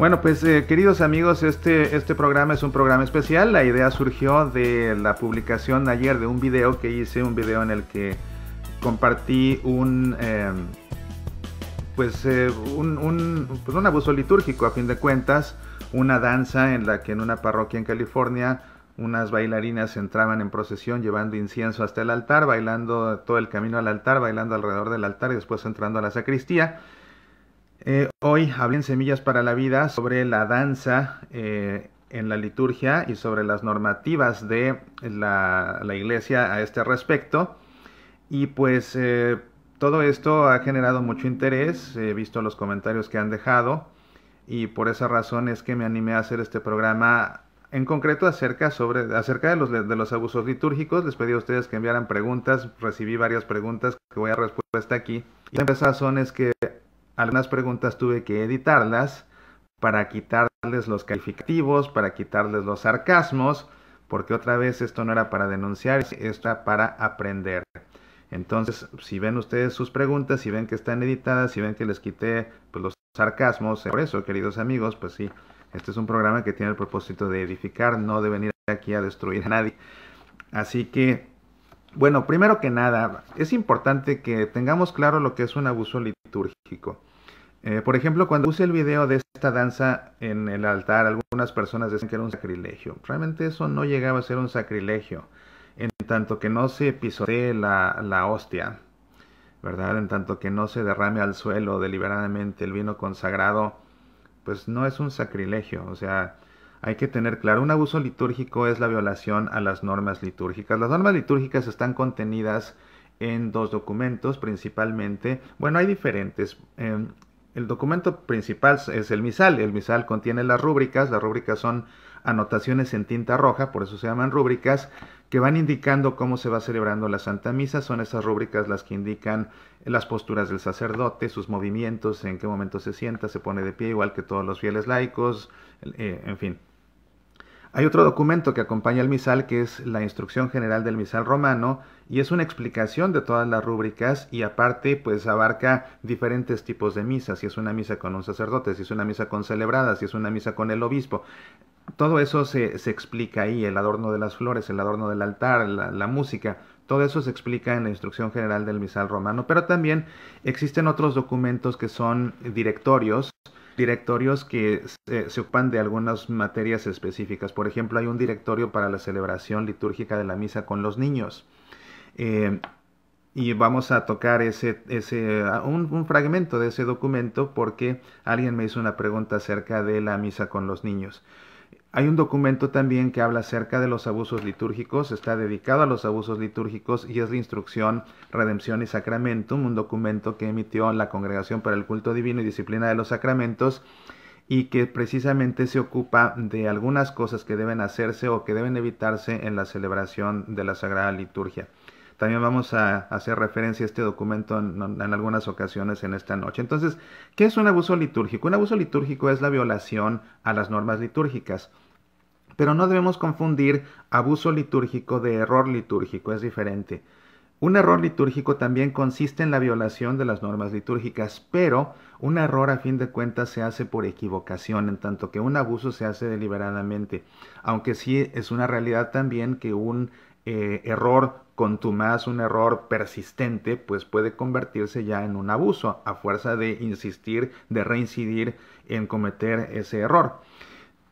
Bueno, pues queridos amigos, este programa es un programa especial. La idea surgió de la publicación ayer de un video que hice, un video en el que compartí un abuso litúrgico, a fin de cuentas, una danza en la que en una parroquia en California unas bailarinas entraban en procesión llevando incienso hasta el altar, bailando todo el camino al altar, bailando alrededor del altar y después entrando a la sacristía. Hoy hablé en Semillas para la Vida sobre la danza en la liturgia y sobre las normativas de la iglesia a este respecto. Y pues todo esto ha generado mucho interés, he visto los comentarios que han dejado y por esa razón es que me animé a hacer este programa en concreto acerca de los abusos litúrgicos. Les pedí a ustedes que enviaran preguntas, recibí varias preguntas que voy a respuesta aquí. Y la razón es que algunas preguntas tuve que editarlas para quitarles los calificativos, para quitarles los sarcasmos, porque otra vez esto no era para denunciar, esto era para aprender. Entonces, si ven ustedes sus preguntas, si ven que están editadas, si ven que les quité pues, los sarcasmos, por eso, queridos amigos, pues sí, este es un programa que tiene el propósito de edificar, no de venir aquí a destruir a nadie. Así que, bueno, primero que nada, es importante que tengamos claro lo que es un abuso litúrgico. Por ejemplo, cuando puse el video de esta danza en el altar, algunas personas decían que era un sacrilegio. Realmente eso no llegaba a ser un sacrilegio, en tanto que no se pisotee la hostia, ¿verdad? En tanto que no se derrame al suelo deliberadamente el vino consagrado, pues no es un sacrilegio. O sea, hay que tener claro, un abuso litúrgico es la violación a las normas litúrgicas. Las normas litúrgicas están contenidas en dos documentos principalmente. Bueno, hay diferentes. El documento principal es el misal. El misal contiene las rúbricas son anotaciones en tinta roja, por eso se llaman rúbricas, que van indicando cómo se va celebrando la Santa Misa. Son esas rúbricas las que indican las posturas del sacerdote, sus movimientos, en qué momento se sienta, se pone de pie, igual que todos los fieles laicos, en fin. Hay otro documento que acompaña al misal, que es la Instrucción General del Misal Romano, y es una explicación de todas las rúbricas, y aparte pues abarca diferentes tipos de misas, si es una misa con un sacerdote, si es una misa concelebrada, si es una misa con el obispo. Todo eso se explica ahí, el adorno de las flores, el adorno del altar, la música, todo eso se explica en la Instrucción General del Misal Romano, pero también existen otros documentos que son directorios que se ocupan de algunas materias específicas. Por ejemplo, hay un directorio para la celebración litúrgica de la misa con los niños. Y vamos a tocar un fragmento de ese documento porque alguien me hizo una pregunta acerca de la misa con los niños. Hay un documento también que habla acerca de los abusos litúrgicos, está dedicado a los abusos litúrgicos y es la Instrucción Redemption y Sacramentum, un documento que emitió la Congregación para el Culto Divino y Disciplina de los Sacramentos y que precisamente se ocupa de algunas cosas que deben hacerse o que deben evitarse en la celebración de la Sagrada Liturgia. También vamos a hacer referencia a este documento en algunas ocasiones en esta noche. Entonces, ¿qué es un abuso litúrgico? Un abuso litúrgico es la violación a las normas litúrgicas. Pero no debemos confundir abuso litúrgico de error litúrgico, es diferente. Un error litúrgico también consiste en la violación de las normas litúrgicas, pero un error a fin de cuentas se hace por equivocación, en tanto que un abuso se hace deliberadamente. Aunque sí es una realidad también que un error contumaz, un error persistente, pues puede convertirse ya en un abuso, a fuerza de insistir, de reincidir en cometer ese error.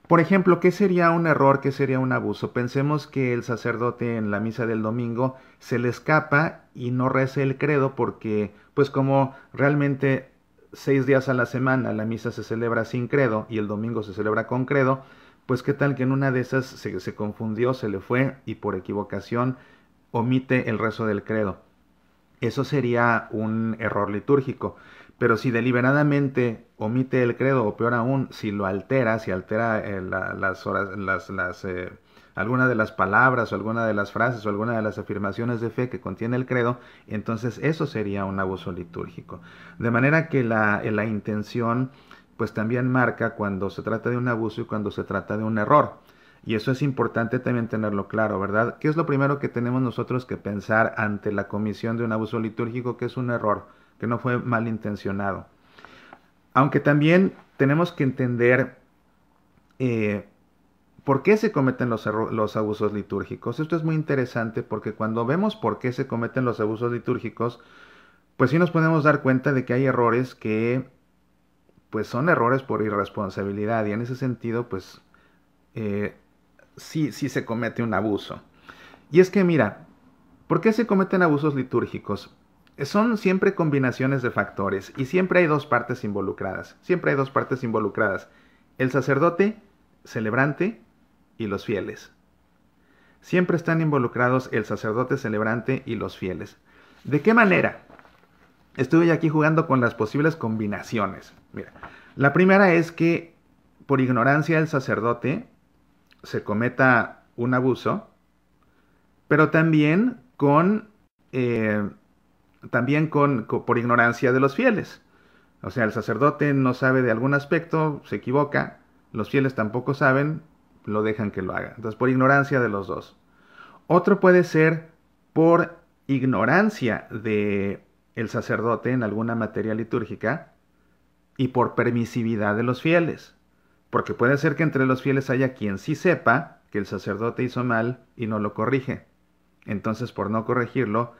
Por ejemplo, ¿qué sería un error? ¿Qué sería un abuso? Pensemos que el sacerdote en la misa del domingo se le escapa y no reza el credo porque, pues como realmente 6 días a la semana la misa se celebra sin credo y el domingo se celebra con credo, pues qué tal que en una de esas se confundió, se le fue y por equivocación omite el rezo del credo. Eso sería un error litúrgico. Pero si deliberadamente omite el credo, o peor aún, si lo altera, si altera alguna de las palabras, o alguna de las frases, o alguna de las afirmaciones de fe que contiene el credo, entonces eso sería un abuso litúrgico. De manera que la intención, pues también marca cuando se trata de un abuso y cuando se trata de un error. Y eso es importante también tenerlo claro, ¿verdad? ¿Qué es lo primero que tenemos nosotros que pensar ante la comisión de un abuso litúrgico? Que es un error, que no fue malintencionado. Aunque también tenemos que entender por qué se cometen los abusos litúrgicos. Esto es muy interesante porque cuando vemos por qué se cometen los abusos litúrgicos, pues sí nos podemos dar cuenta de que hay errores que pues son errores por irresponsabilidad y en ese sentido pues eh, sí se comete un abuso. Y es que mira, ¿por qué se cometen abusos litúrgicos? Son siempre combinaciones de factores y siempre hay dos partes involucradas. Siempre hay dos partes involucradas. El sacerdote, celebrante y los fieles. Siempre están involucrados el sacerdote, celebrante y los fieles. ¿De qué manera? Estuve aquí jugando con las posibles combinaciones. Mira, la primera es que por ignorancia del sacerdote se cometa un abuso, pero por ignorancia de los fieles. O sea, el sacerdote no sabe de algún aspecto, se equivoca, los fieles tampoco saben, lo dejan que lo haga. Entonces, por ignorancia de los dos. Otro puede ser por ignorancia de el sacerdote en alguna materia litúrgica y por permisividad de los fieles. Porque puede ser que entre los fieles haya quien sí sepa que el sacerdote hizo mal y no lo corrige. Entonces, por no corregirlo,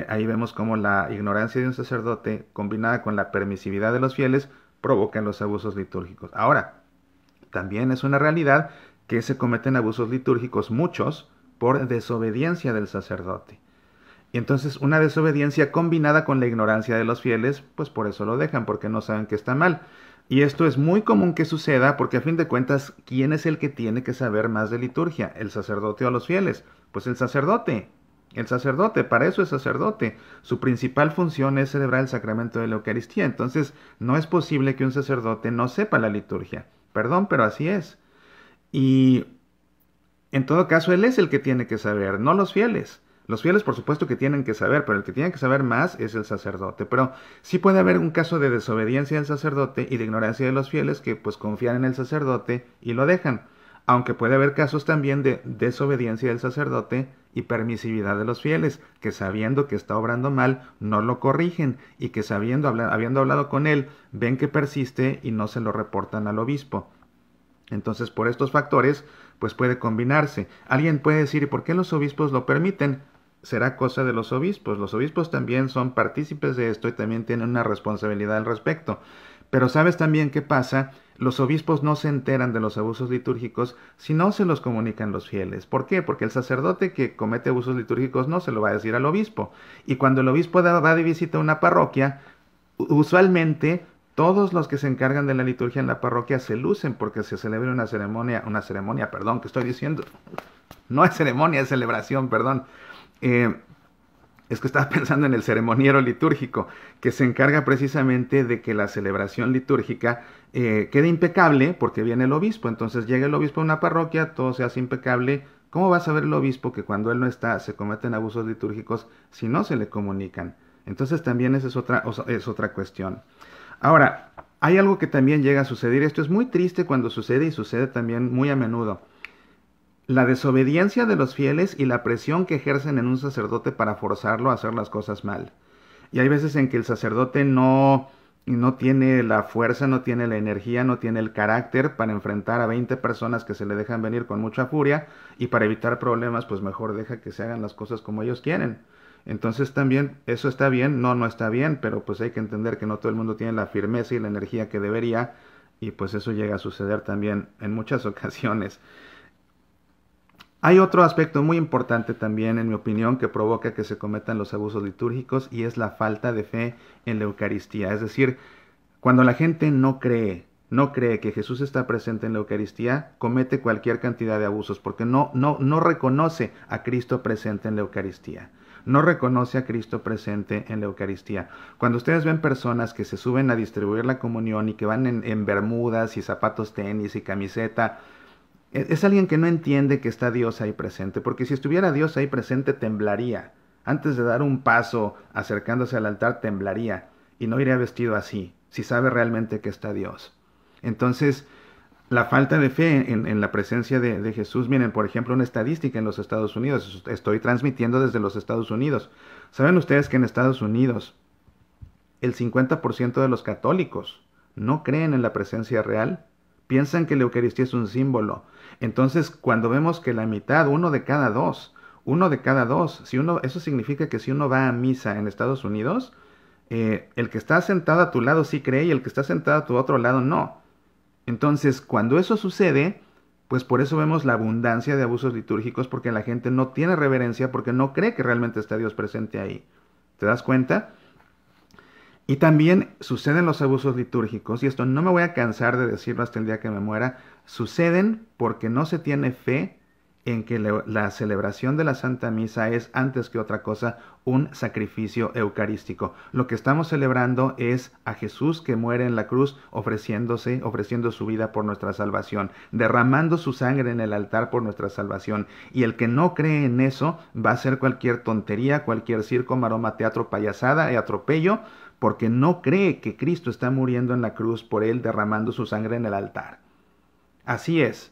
ahí vemos cómo la ignorancia de un sacerdote combinada con la permisividad de los fieles provocan los abusos litúrgicos. Ahora, también es una realidad que se cometen abusos litúrgicos, muchos, por desobediencia del sacerdote. Y entonces una desobediencia combinada con la ignorancia de los fieles, pues por eso lo dejan, porque no saben que está mal. Y esto es muy común que suceda porque a fin de cuentas, ¿quién es el que tiene que saber más de liturgia? ¿El sacerdote o los fieles? Pues el sacerdote. El sacerdote, para eso es sacerdote. Su principal función es celebrar el sacramento de la Eucaristía. Entonces, no es posible que un sacerdote no sepa la liturgia. Perdón, pero así es. Y en todo caso, él es el que tiene que saber, no los fieles. Los fieles, por supuesto que tienen que saber, pero el que tiene que saber más es el sacerdote. Pero sí puede haber un caso de desobediencia del sacerdote y de ignorancia de los fieles que pues confían en el sacerdote y lo dejan. Aunque puede haber casos también de desobediencia del sacerdote y permisividad de los fieles, que sabiendo que está obrando mal, no lo corrigen y que habiendo hablado con él, ven que persiste y no se lo reportan al obispo. Entonces, por estos factores, pues puede combinarse. Alguien puede decir, ¿y por qué los obispos lo permiten? Será cosa de los obispos. Los obispos también son partícipes de esto y también tienen una responsabilidad al respecto. Pero ¿sabes también qué pasa? Los obispos no se enteran de los abusos litúrgicos si no se los comunican los fieles. ¿Por qué? Porque el sacerdote que comete abusos litúrgicos no se lo va a decir al obispo. Y cuando el obispo va de visita a una parroquia, usualmente todos los que se encargan de la liturgia en la parroquia se lucen porque se celebra una ceremonia, perdón, ¿qué estoy diciendo? No es ceremonia, es celebración, perdón. Es que estaba pensando en el ceremoniero litúrgico, que se encarga precisamente de que la celebración litúrgica quede impecable, porque viene el obispo. Entonces llega el obispo a una parroquia, todo se hace impecable. ¿Cómo va a saber el obispo que cuando él no está se cometen abusos litúrgicos si no se le comunican? Entonces también esa es otra cuestión. Ahora, hay algo que también llega a suceder. Esto es muy triste cuando sucede y sucede también muy a menudo. La desobediencia de los fieles y la presión que ejercen en un sacerdote para forzarlo a hacer las cosas mal. Y hay veces en que el sacerdote no tiene la fuerza, no tiene la energía, no tiene el carácter para enfrentar a 20 personas que se le dejan venir con mucha furia y para evitar problemas, pues mejor deja que se hagan las cosas como ellos quieren. Entonces también eso está bien, no está bien, pero pues hay que entender que no todo el mundo tiene la firmeza y la energía que debería y pues eso llega a suceder también en muchas ocasiones. Hay otro aspecto muy importante también, en mi opinión, que provoca que se cometan los abusos litúrgicos y es la falta de fe en la Eucaristía. Es decir, cuando la gente no cree que Jesús está presente en la Eucaristía, comete cualquier cantidad de abusos porque no reconoce a Cristo presente en la Eucaristía. No reconoce a Cristo presente en la Eucaristía. Cuando ustedes ven personas que se suben a distribuir la comunión y que van en bermudas y zapatos tenis y camiseta, es alguien que no entiende que está Dios ahí presente, porque si estuviera Dios ahí presente temblaría. Antes de dar un paso acercándose al altar temblaría y no iría vestido así, si sabe realmente que está Dios. Entonces, la falta de fe en la presencia de Jesús, miren, por ejemplo, una estadística en los Estados Unidos, estoy transmitiendo desde los Estados Unidos. ¿Saben ustedes que en Estados Unidos el 50% de los católicos no creen en la presencia real, piensan que la Eucaristía es un símbolo. Entonces, cuando vemos que la mitad, uno de cada dos, eso significa que si uno va a misa en Estados Unidos, el que está sentado a tu lado sí cree y el que está sentado a tu otro lado no. Entonces, cuando eso sucede, pues por eso vemos la abundancia de abusos litúrgicos, porque la gente no tiene reverencia, porque no cree que realmente está Dios presente ahí. ¿Te das cuenta? Y también suceden los abusos litúrgicos, y esto no me voy a cansar de decirlo hasta el día que me muera, suceden porque no se tiene fe en que la celebración de la Santa Misa es, antes que otra cosa, un sacrificio eucarístico. Lo que estamos celebrando es a Jesús que muere en la cruz, ofreciendo su vida por nuestra salvación, derramando su sangre en el altar por nuestra salvación. Y el que no cree en eso va a hacer cualquier tontería, cualquier circo, maroma, teatro, payasada y atropello, porque no cree que Cristo está muriendo en la cruz por él, derramando su sangre en el altar. Así es.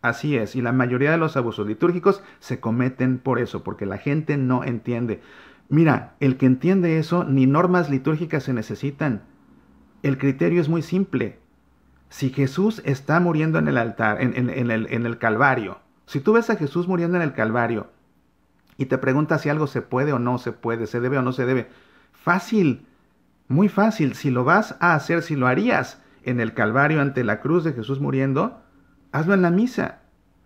Así es, y la mayoría de los abusos litúrgicos se cometen por eso, porque la gente no entiende. Mira, el que entiende eso, ni normas litúrgicas se necesitan. El criterio es muy simple. Si Jesús está muriendo en el altar, en el Calvario, si tú ves a Jesús muriendo en el Calvario y te preguntas si algo se puede o no se puede, se debe o no se debe, fácil, muy fácil. Si lo vas a hacer, si lo harías en el Calvario ante la cruz de Jesús muriendo, hazlo en la misa.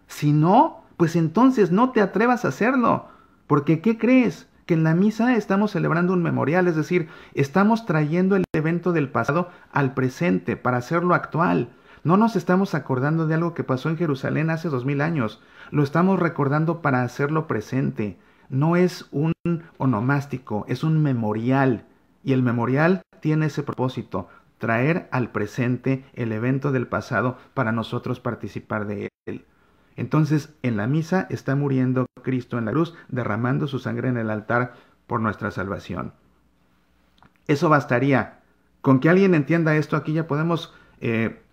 Si no, pues entonces no te atrevas a hacerlo. Porque ¿qué crees? Que en la misa estamos celebrando un memorial, es decir, estamos trayendo el evento del pasado al presente para hacerlo actual. No nos estamos acordando de algo que pasó en Jerusalén hace 2000 años. Lo estamos recordando para hacerlo presente. No es un onomástico, es un memorial. Y el memorial tiene ese propósito, traer al presente el evento del pasado para nosotros participar de él. Entonces, en la misa está muriendo Cristo en la cruz, derramando su sangre en el altar por nuestra salvación. Eso bastaría. Con que alguien entienda esto, aquí ya podemos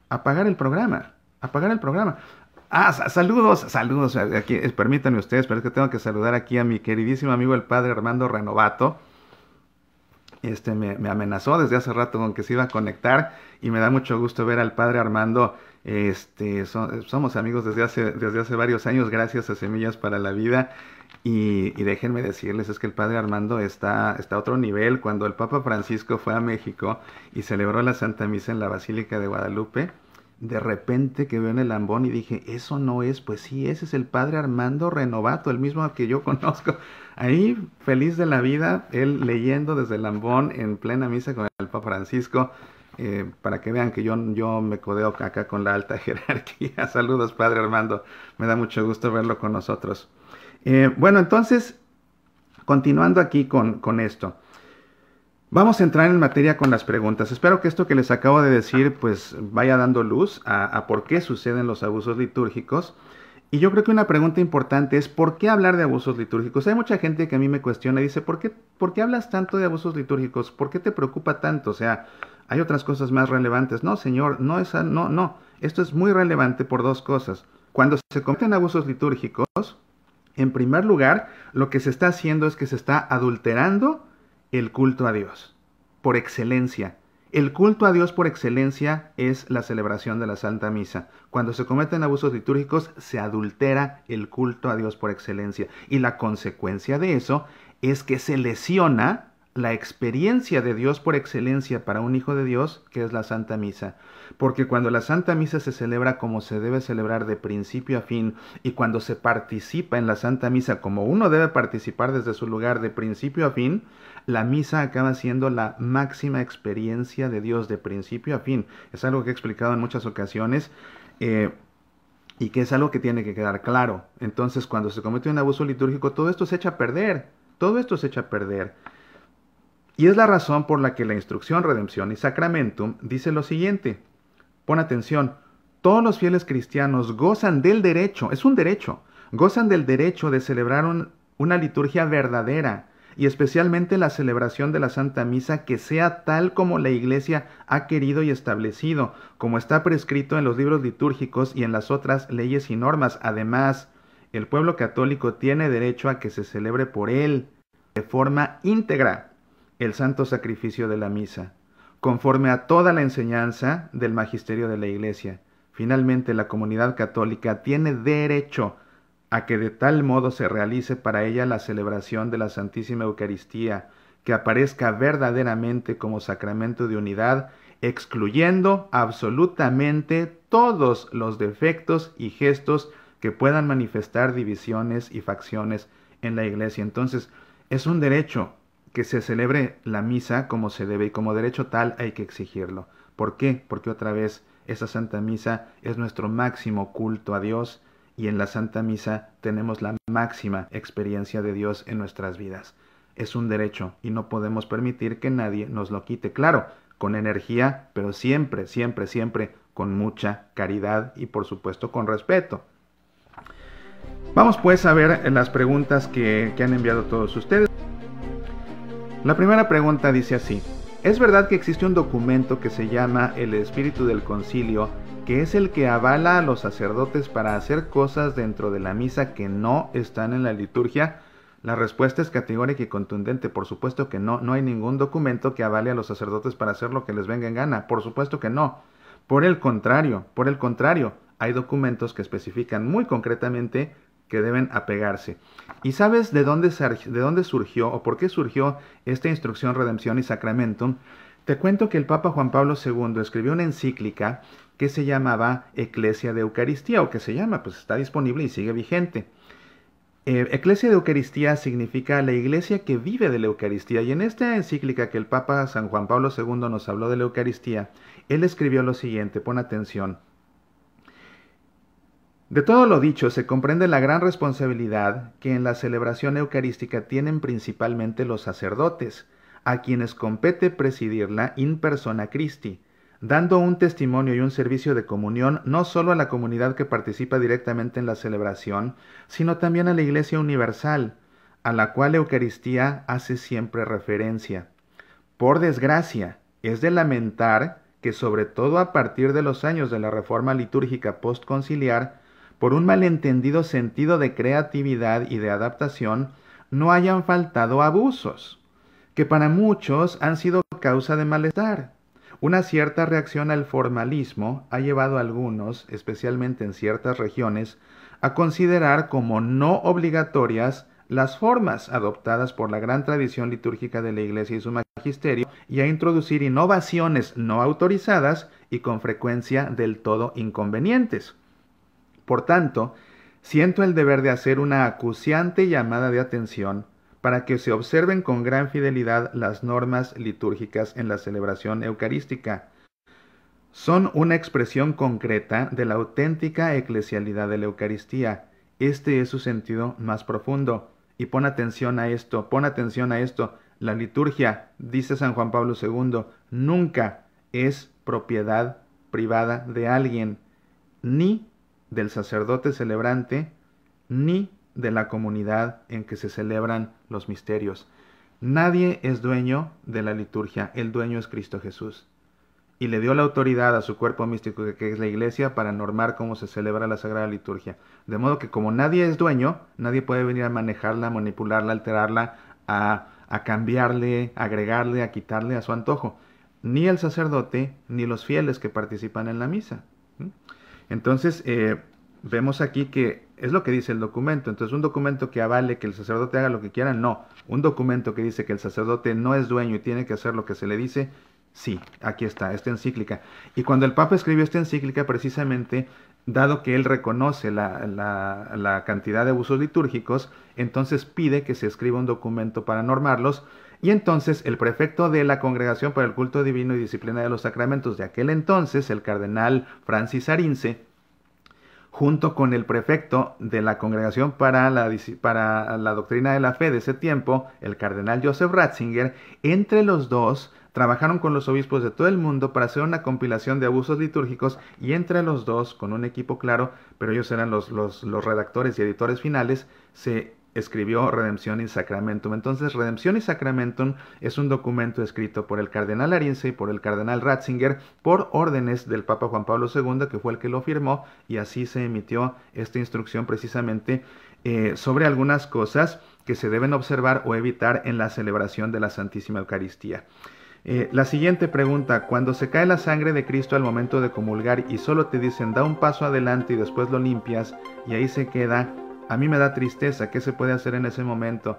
apagar el programa. Apagar el programa. Saludos. Aquí, permítanme ustedes, pero es que tengo que saludar aquí a mi queridísimo amigo el padre Armando Renovato. Me amenazó desde hace rato con que se iba a conectar y me da mucho gusto ver al padre Armando. Somos amigos desde hace varios años, gracias a Semillas para la Vida. Y déjenme decirles, es que el padre Armando está a otro nivel. Cuando el Papa Francisco fue a México y celebró la Santa Misa en la Basílica de Guadalupe, de repente que veo en el ambón y dije, eso no es, pues sí, ese es el padre Armando Renovato, el mismo que yo conozco. Ahí, feliz de la vida, él leyendo desde el ambón en plena misa con el Papa Francisco, para que vean que yo me codeo acá con la alta jerarquía. Saludos, padre Armando, me da mucho gusto verlo con nosotros. Bueno, entonces, continuando aquí con esto. Vamos a entrar en materia con las preguntas. Espero que esto que les acabo de decir pues vaya dando luz a por qué suceden los abusos litúrgicos. Y yo creo que una pregunta importante es ¿por qué hablar de abusos litúrgicos? Hay mucha gente que a mí me cuestiona y dice ¿por qué hablas tanto de abusos litúrgicos? ¿Por qué te preocupa tanto? O sea, hay otras cosas más relevantes. No, señor, no. Esto es muy relevante por dos cosas. Cuando se cometen abusos litúrgicos, en primer lugar, lo que se está haciendo es que se está adulterando el culto a Dios, por excelencia. El culto a Dios por excelencia es la celebración de la Santa Misa. Cuando se cometen abusos litúrgicos, se adultera el culto a Dios por excelencia. Y la consecuencia de eso es que se lesiona la experiencia de Dios por excelencia para un hijo de Dios, que es la Santa Misa. Porque cuando la Santa Misa se celebra como se debe celebrar de principio a fin, y cuando se participa en la Santa Misa como uno debe participar desde su lugar de principio a fin, la misa acaba siendo la máxima experiencia de Dios de principio a fin. Es algo que he explicado en muchas ocasiones y que es algo que tiene que quedar claro. Entonces, cuando se comete un abuso litúrgico, todo esto se echa a perder. Todo esto se echa a perder. Y es la razón por la que la instrucción Redemption y Sacramentum dice lo siguiente. Pon atención. Todos los fieles cristianos gozan del derecho, es un derecho, gozan del derecho de celebrar una liturgia verdadera, y especialmente la celebración de la Santa Misa que sea tal como la Iglesia ha querido y establecido, como está prescrito en los libros litúrgicos y en las otras leyes y normas. Además, el pueblo católico tiene derecho a que se celebre por él, de forma íntegra, el santo sacrificio de la misa. conforme a toda la enseñanza del magisterio de la Iglesia. Finalmente, la comunidad católica tiene derecho a que de tal modo se realice para ella la celebración de la Santísima Eucaristía, que aparezca verdaderamente como sacramento de unidad, excluyendo absolutamente todos los defectos y gestos que puedan manifestar divisiones y facciones en la Iglesia. Entonces, es un derecho que se celebre la misa como se debe, y como derecho tal hay que exigirlo. ¿Por qué? Porque otra vez esa Santa Misa es nuestro máximo culto a Dios, y en la Santa Misa tenemos la máxima experiencia de Dios en nuestras vidas. Es un derecho y no podemos permitir que nadie nos lo quite. Claro, con energía, pero siempre, siempre, siempre con mucha caridad y por supuesto con respeto. Vamos pues a ver las preguntas que han enviado todos ustedes. La primera pregunta dice así: ¿es verdad que existe un documento que se llama el Espíritu del Concilio, que es el que avala a los sacerdotes para hacer cosas dentro de la misa que no están en la liturgia? La respuesta es categórica y contundente. Por supuesto que no. No hay ningún documento que avale a los sacerdotes para hacer lo que les venga en gana. Por supuesto que no. Por el contrario, hay documentos que especifican muy concretamente que deben apegarse. ¿Y sabes de dónde surgió o por qué surgió esta instrucción Redemption y Sacramentum? Te cuento que el Papa Juan Pablo II escribió una encíclica que se llamaba Ecclesia de Eucaristía, o que se llama, pues está disponible y sigue vigente. Ecclesia de Eucaristía significa la iglesia que vive de la Eucaristía, y en esta encíclica que el Papa San Juan Pablo II nos habló de la Eucaristía, él escribió lo siguiente, pon atención. De todo lo dicho se comprende la gran responsabilidad que en la celebración eucarística tienen principalmente los sacerdotes, a quienes compete presidirla in persona Christi, dando un testimonio y un servicio de comunión no solo a la comunidad que participa directamente en la celebración, sino también a la Iglesia universal, a la cual la Eucaristía hace siempre referencia. Por desgracia, es de lamentar que sobre todo a partir de los años de la reforma litúrgica postconciliar, por un malentendido sentido de creatividad y de adaptación, no hayan faltado abusos, que para muchos han sido causa de malestar. Una cierta reacción al formalismo ha llevado a algunos, especialmente en ciertas regiones, a considerar como no obligatorias las formas adoptadas por la gran tradición litúrgica de la Iglesia y su magisterio, y a introducir innovaciones no autorizadas y con frecuencia del todo inconvenientes. Por tanto, siento el deber de hacer una acuciante llamada de atención para que se observen con gran fidelidad las normas litúrgicas en la celebración eucarística. Son una expresión concreta de la auténtica eclesialidad de la Eucaristía. Este es su sentido más profundo. Y pon atención a esto. La liturgia, dice San Juan Pablo II, nunca es propiedad privada de alguien, ni del sacerdote celebrante, ni de la comunidad en que se celebran los misterios. Nadie es dueño de la liturgia, el dueño es Cristo Jesús. Y le dio la autoridad a su cuerpo místico, que es la Iglesia, para normar cómo se celebra la Sagrada Liturgia. De modo que como nadie es dueño, nadie puede venir a manejarla, manipularla, alterarla, a cambiarle, agregarle, a quitarle a su antojo. Ni el sacerdote, ni los fieles que participan en la misa. Entonces, vemos aquí que es lo que dice el documento. Entonces, un documento que avale que el sacerdote haga lo que quiera, no. Un documento que dice que el sacerdote no es dueño y tiene que hacer lo que se le dice, sí, aquí está, esta encíclica. Y cuando el Papa escribió esta encíclica, precisamente, dado que él reconoce la cantidad de abusos litúrgicos, entonces pide que se escriba un documento para normarlos. Y entonces el prefecto de la Congregación para el Culto Divino y Disciplina de los Sacramentos de aquel entonces, el cardenal Francis Arinze, junto con el prefecto de la Congregación para la Doctrina de la Fe de ese tiempo, el cardenal Joseph Ratzinger, entre los dos trabajaron con los obispos de todo el mundo para hacer una compilación de abusos litúrgicos, y entre los dos, con un equipo claro, pero ellos eran los redactores y editores finales, se escribió Redemption y Sacramentum. Entonces, Redemption y Sacramentum es un documento escrito por el cardenal Arinze y por el cardenal Ratzinger por órdenes del Papa Juan Pablo II, que fue el que lo firmó, y así se emitió esta instrucción precisamente sobre algunas cosas que se deben observar o evitar en la celebración de la Santísima Eucaristía. La siguiente pregunta, cuando se cae la sangre de Cristo al momento de comulgar y solo te dicen da un paso adelante y después lo limpias y ahí se queda, a mí me da tristeza. ¿Qué se puede hacer en ese momento?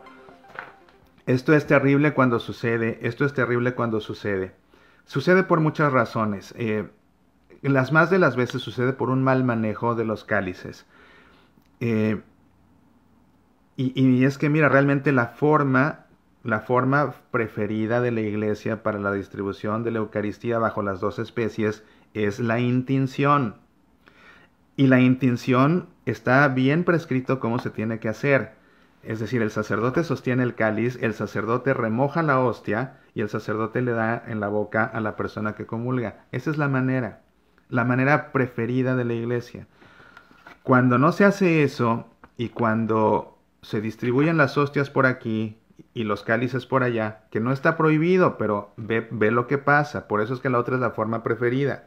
Esto es terrible cuando sucede, esto es terrible cuando sucede. Sucede por muchas razones. Las más de las veces sucede por un mal manejo de los cálices. Eh, y es que mira, realmente la forma preferida de la iglesia para la distribución de la Eucaristía bajo las dos especies es la intinción. Y la intinción está bien prescrito cómo se tiene que hacer. Es decir, el sacerdote sostiene el cáliz, el sacerdote remoja la hostia y el sacerdote le da en la boca a la persona que comulga. Esa es la manera preferida de la iglesia. Cuando no se hace eso y cuando se distribuyen las hostias por aquí y los cálices por allá, que no está prohibido, pero ve lo que pasa, por eso es que la otra es la forma preferida.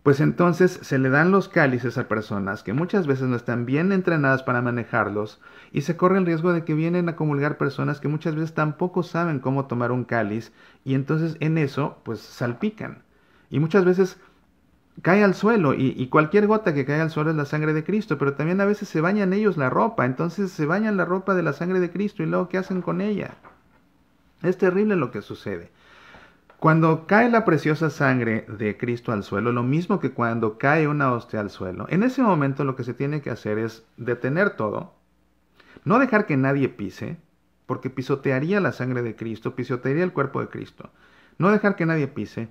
Pues entonces se le dan los cálices a personas que muchas veces no están bien entrenadas para manejarlos y se corre el riesgo de que vienen a comulgar personas que muchas veces tampoco saben cómo tomar un cáliz y entonces en eso pues salpican. Y muchas veces cae al suelo y cualquier gota que cae al suelo es la sangre de Cristo, pero también a veces se bañan ellos la ropa, entonces se bañan la ropa de la sangre de Cristo y luego ¿qué hacen con ella? Es terrible lo que sucede. Cuando cae la preciosa sangre de Cristo al suelo, lo mismo que cuando cae una hostia al suelo, en ese momento lo que se tiene que hacer es detener todo, no dejar que nadie pise, porque pisotearía la sangre de Cristo, pisotearía el cuerpo de Cristo. No dejar que nadie pise,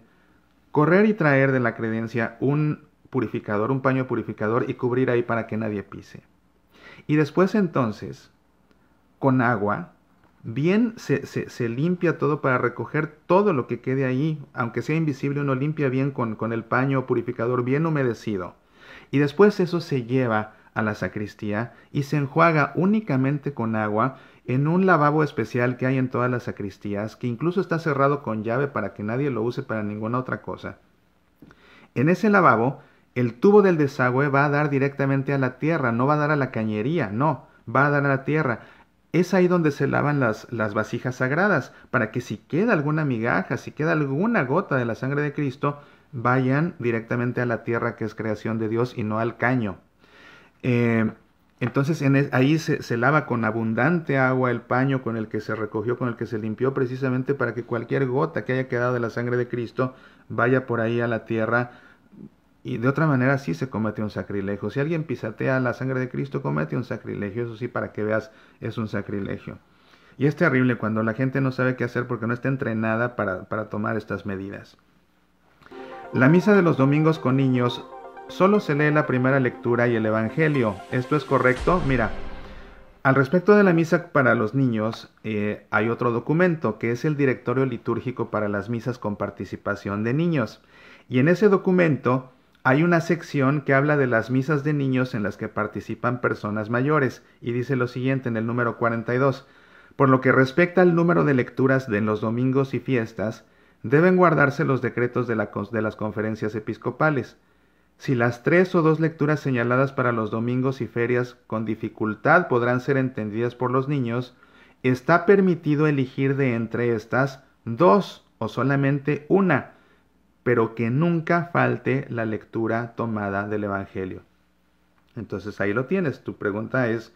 correr y traer de la credencia un purificador, un paño purificador y cubrir ahí para que nadie pise. Y después entonces, con agua, bien se limpia todo para recoger todo lo que quede ahí, aunque sea invisible, uno limpia bien con el paño purificador bien humedecido. Y después eso se lleva a la sacristía y se enjuaga únicamente con agua en un lavabo especial que hay en todas las sacristías, que incluso está cerrado con llave para que nadie lo use para ninguna otra cosa. En ese lavabo, el tubo del desagüe va a dar directamente a la tierra, no va a dar a la cañería, no, va a dar a la tierra. Es ahí donde se lavan las vasijas sagradas, para que si queda alguna migaja, si queda alguna gota de la sangre de Cristo, vayan directamente a la tierra que es creación de Dios y no al caño. Entonces ahí se lava con abundante agua el paño con el que se recogió, con el que se limpió, precisamente para que cualquier gota que haya quedado de la sangre de Cristo vaya por ahí a la tierra. Y de otra manera sí se comete un sacrilegio. Si alguien pisotea la sangre de Cristo, comete un sacrilegio. Eso sí, para que veas, es un sacrilegio. Y es terrible cuando la gente no sabe qué hacer porque no está entrenada para tomar estas medidas. La misa de los domingos con niños solo se lee la primera lectura y el Evangelio. ¿Esto es correcto? Mira, al respecto de la misa para los niños, hay otro documento que es el Directorio Litúrgico para las misas con participación de niños. Y en ese documento hay una sección que habla de las misas de niños en las que participan personas mayores, y dice lo siguiente en el número 42. Por lo que respecta al número de lecturas de los domingos y fiestas, deben guardarse los decretos de las conferencias episcopales. Si las 3 o 2 lecturas señaladas para los domingos y ferias con dificultad podrán ser entendidas por los niños, está permitido elegir de entre estas 2 o solamente una, pero que nunca falte la lectura tomada del Evangelio. Entonces ahí lo tienes. Tu pregunta es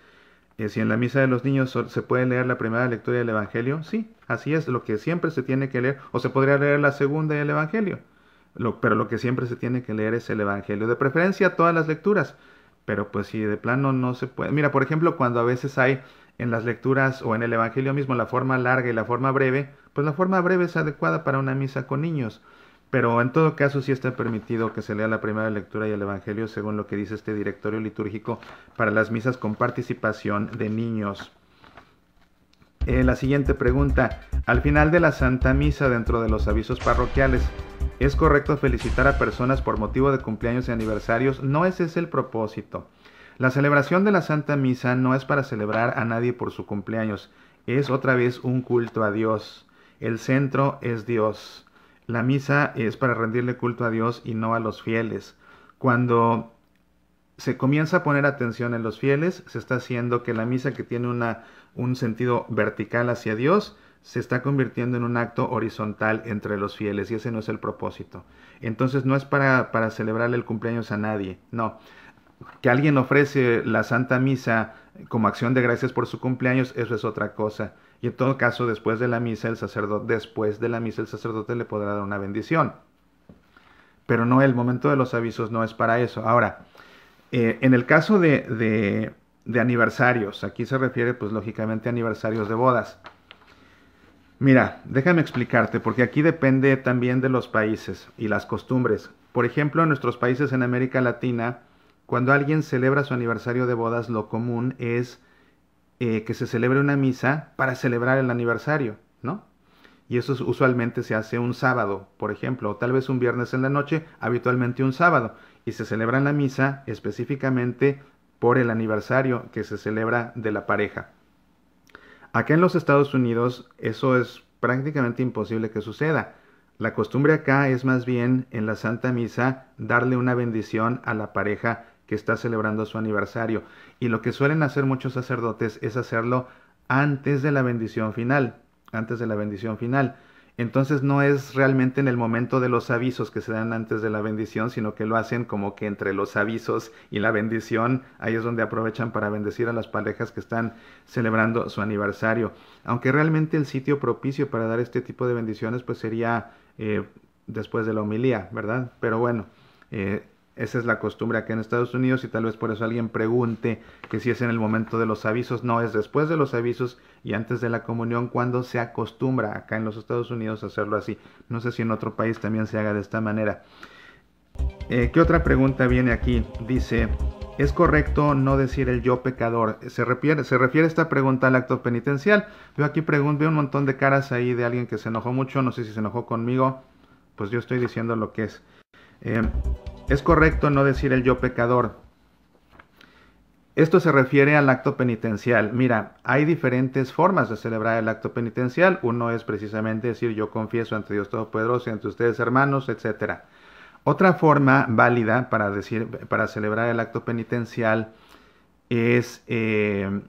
si en la misa de los niños se puede leer la primera lectura del Evangelio. Sí, así es, lo que siempre se tiene que leer, o se podría leer la segunda y el Evangelio. Pero lo que siempre se tiene que leer es el Evangelio. De preferencia todas las lecturas, pero pues si de plano no se puede. Mira, por ejemplo, cuando a veces hay en las lecturas o en el Evangelio mismo la forma larga y la forma breve, pues la forma breve es adecuada para una misa con niños. Pero en todo caso sí está permitido que se lea la primera lectura y el Evangelio según lo que dice este directorio litúrgico para las misas con participación de niños. La siguiente pregunta. Al final de la Santa Misa, dentro de los avisos parroquiales, ¿es correcto felicitar a personas por motivo de cumpleaños y aniversarios? No, ese es el propósito. La celebración de la Santa Misa no es para celebrar a nadie por su cumpleaños. Es otra vez un culto a Dios. El centro es Dios. La misa es para rendirle culto a Dios y no a los fieles. Cuando se comienza a poner atención en los fieles, se está haciendo que la misa, que tiene un sentido vertical hacia Dios, se está convirtiendo en un acto horizontal entre los fieles y ese no es el propósito. Entonces no es para celebrarle el cumpleaños a nadie, no. Que alguien ofrece la Santa Misa como acción de gracias por su cumpleaños, eso es otra cosa. Y en todo caso, después de la misa, el sacerdote le podrá dar una bendición. Pero no, el momento de los avisos no es para eso. Ahora, en el caso de aniversarios, aquí se refiere pues lógicamente a aniversarios de bodas. Mira, déjame explicarte, porque aquí depende también de los países y las costumbres. Por ejemplo, en nuestros países en América Latina, cuando alguien celebra su aniversario de bodas, lo común es que se celebre una misa para celebrar el aniversario, ¿no? Y eso usualmente se hace un sábado, por ejemplo, o tal vez un viernes en la noche, habitualmente un sábado, y se celebra la misa específicamente por el aniversario que se celebra de la pareja. Acá en los Estados Unidos eso es prácticamente imposible que suceda. La costumbre acá es más bien en la Santa Misa darle una bendición a la pareja que está celebrando su aniversario. Y lo que suelen hacer muchos sacerdotes es hacerlo antes de la bendición final. Antes de la bendición final. Entonces no es realmente en el momento de los avisos que se dan antes de la bendición, sino que lo hacen como que entre los avisos y la bendición, ahí es donde aprovechan para bendecir a las parejas que están celebrando su aniversario. Aunque realmente el sitio propicio para dar este tipo de bendiciones pues sería después de la homilía, ¿verdad? Pero bueno, esa es la costumbre acá en Estados Unidos y tal vez por eso alguien pregunte que si es en el momento de los avisos. No, es después de los avisos y antes de la comunión cuando se acostumbra acá en los Estados Unidos a hacerlo así. No sé si en otro país también se haga de esta manera. ¿Qué otra pregunta viene aquí? Dice, ¿es correcto no decir el yo pecador? ¿Se refiere esta pregunta al acto penitencial? Veo aquí veo un montón de caras ahí de alguien que se enojó mucho. No sé si se enojó conmigo. Pues yo estoy diciendo lo que es. ¿Es correcto no decir el yo pecador? Esto se refiere al acto penitencial. Mira, hay diferentes formas de celebrar el acto penitencial. Uno es precisamente decir yo confieso ante Dios Todopoderoso y ante ustedes hermanos, etc. Otra forma válida para celebrar el acto penitencial es el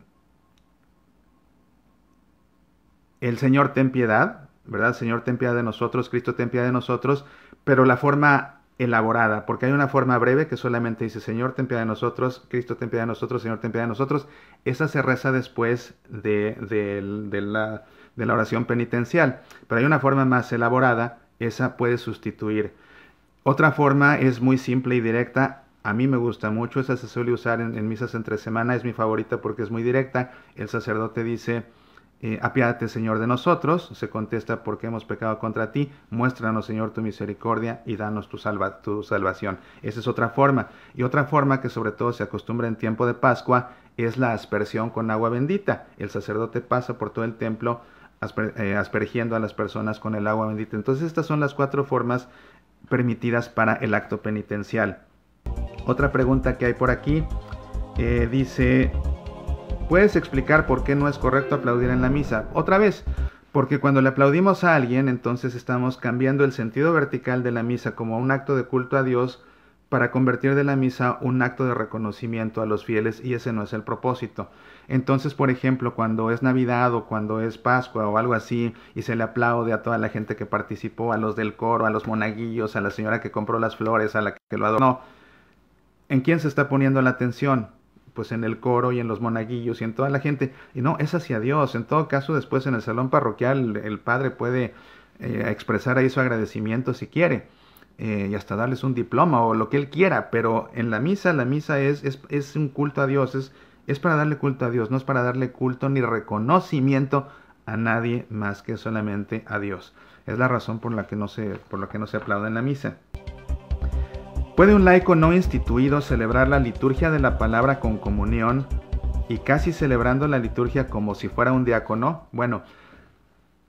Señor ten piedad, ¿verdad? Señor ten piedad de nosotros, Cristo ten piedad de nosotros, pero la forma elaborada, porque hay una forma breve que solamente dice Señor ten piedad de nosotros, Cristo ten piedad de nosotros, Señor ten piedad de nosotros. Esa se reza después de la oración penitencial, pero hay una forma más elaborada, esa puede sustituir. Otra forma es muy simple y directa, a mí me gusta mucho, esa se suele usar en misas entre semana, es mi favorita porque es muy directa. El sacerdote dice apiádate, Señor, de nosotros. Se contesta, porque hemos pecado contra ti. Muéstranos, Señor, tu misericordia y danos tu salvación. Esa es otra forma. Y otra forma que sobre todo se acostumbra en tiempo de Pascua es la aspersión con agua bendita. El sacerdote pasa por todo el templo aspergiendo a las personas con el agua bendita. Entonces estas son las 4 formas permitidas para el acto penitencial. Otra pregunta que hay por aquí dice... ¿Puedes explicar por qué no es correcto aplaudir en la misa? Otra vez, porque cuando le aplaudimos a alguien, entonces estamos cambiando el sentido vertical de la misa como un acto de culto a Dios para convertir de la misa un acto de reconocimiento a los fieles, y ese no es el propósito. Entonces, por ejemplo, cuando es Navidad o cuando es Pascua o algo así, y se le aplaude a toda la gente que participó, a los del coro, a los monaguillos, a la señora que compró las flores, a la que lo adornó, ¿en quién se está poniendo la atención? Pues en el coro y en los monaguillos y en toda la gente. Y no, es hacia Dios. En todo caso, después en el salón parroquial el padre puede expresar ahí su agradecimiento si quiere, y hasta darles un diploma o lo que él quiera. Pero en la misa es un culto a Dios, es para darle culto a Dios, no es para darle culto ni reconocimiento a nadie más que solamente a Dios. Es la razón por la que no se aplaude en la misa. ¿Puede un laico no instituido celebrar la liturgia de la palabra con comunión y casi celebrando la liturgia como si fuera un diácono? Bueno,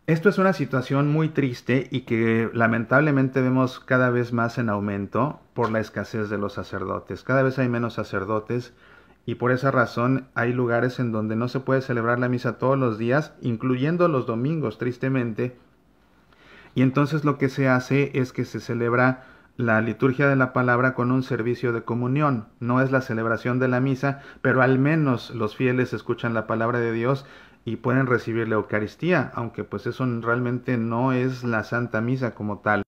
esto es una situación muy triste y que lamentablemente vemos cada vez más en aumento por la escasez de los sacerdotes. Cada vez hay menos sacerdotes y por esa razón hay lugares en donde no se puede celebrar la misa todos los días, incluyendo los domingos, tristemente. Y entonces lo que se hace es que se celebra la liturgia de la palabra con un servicio de comunión. No es la celebración de la misa, pero al menos los fieles escuchan la palabra de Dios y pueden recibir la Eucaristía, aunque pues eso realmente no es la Santa Misa como tal.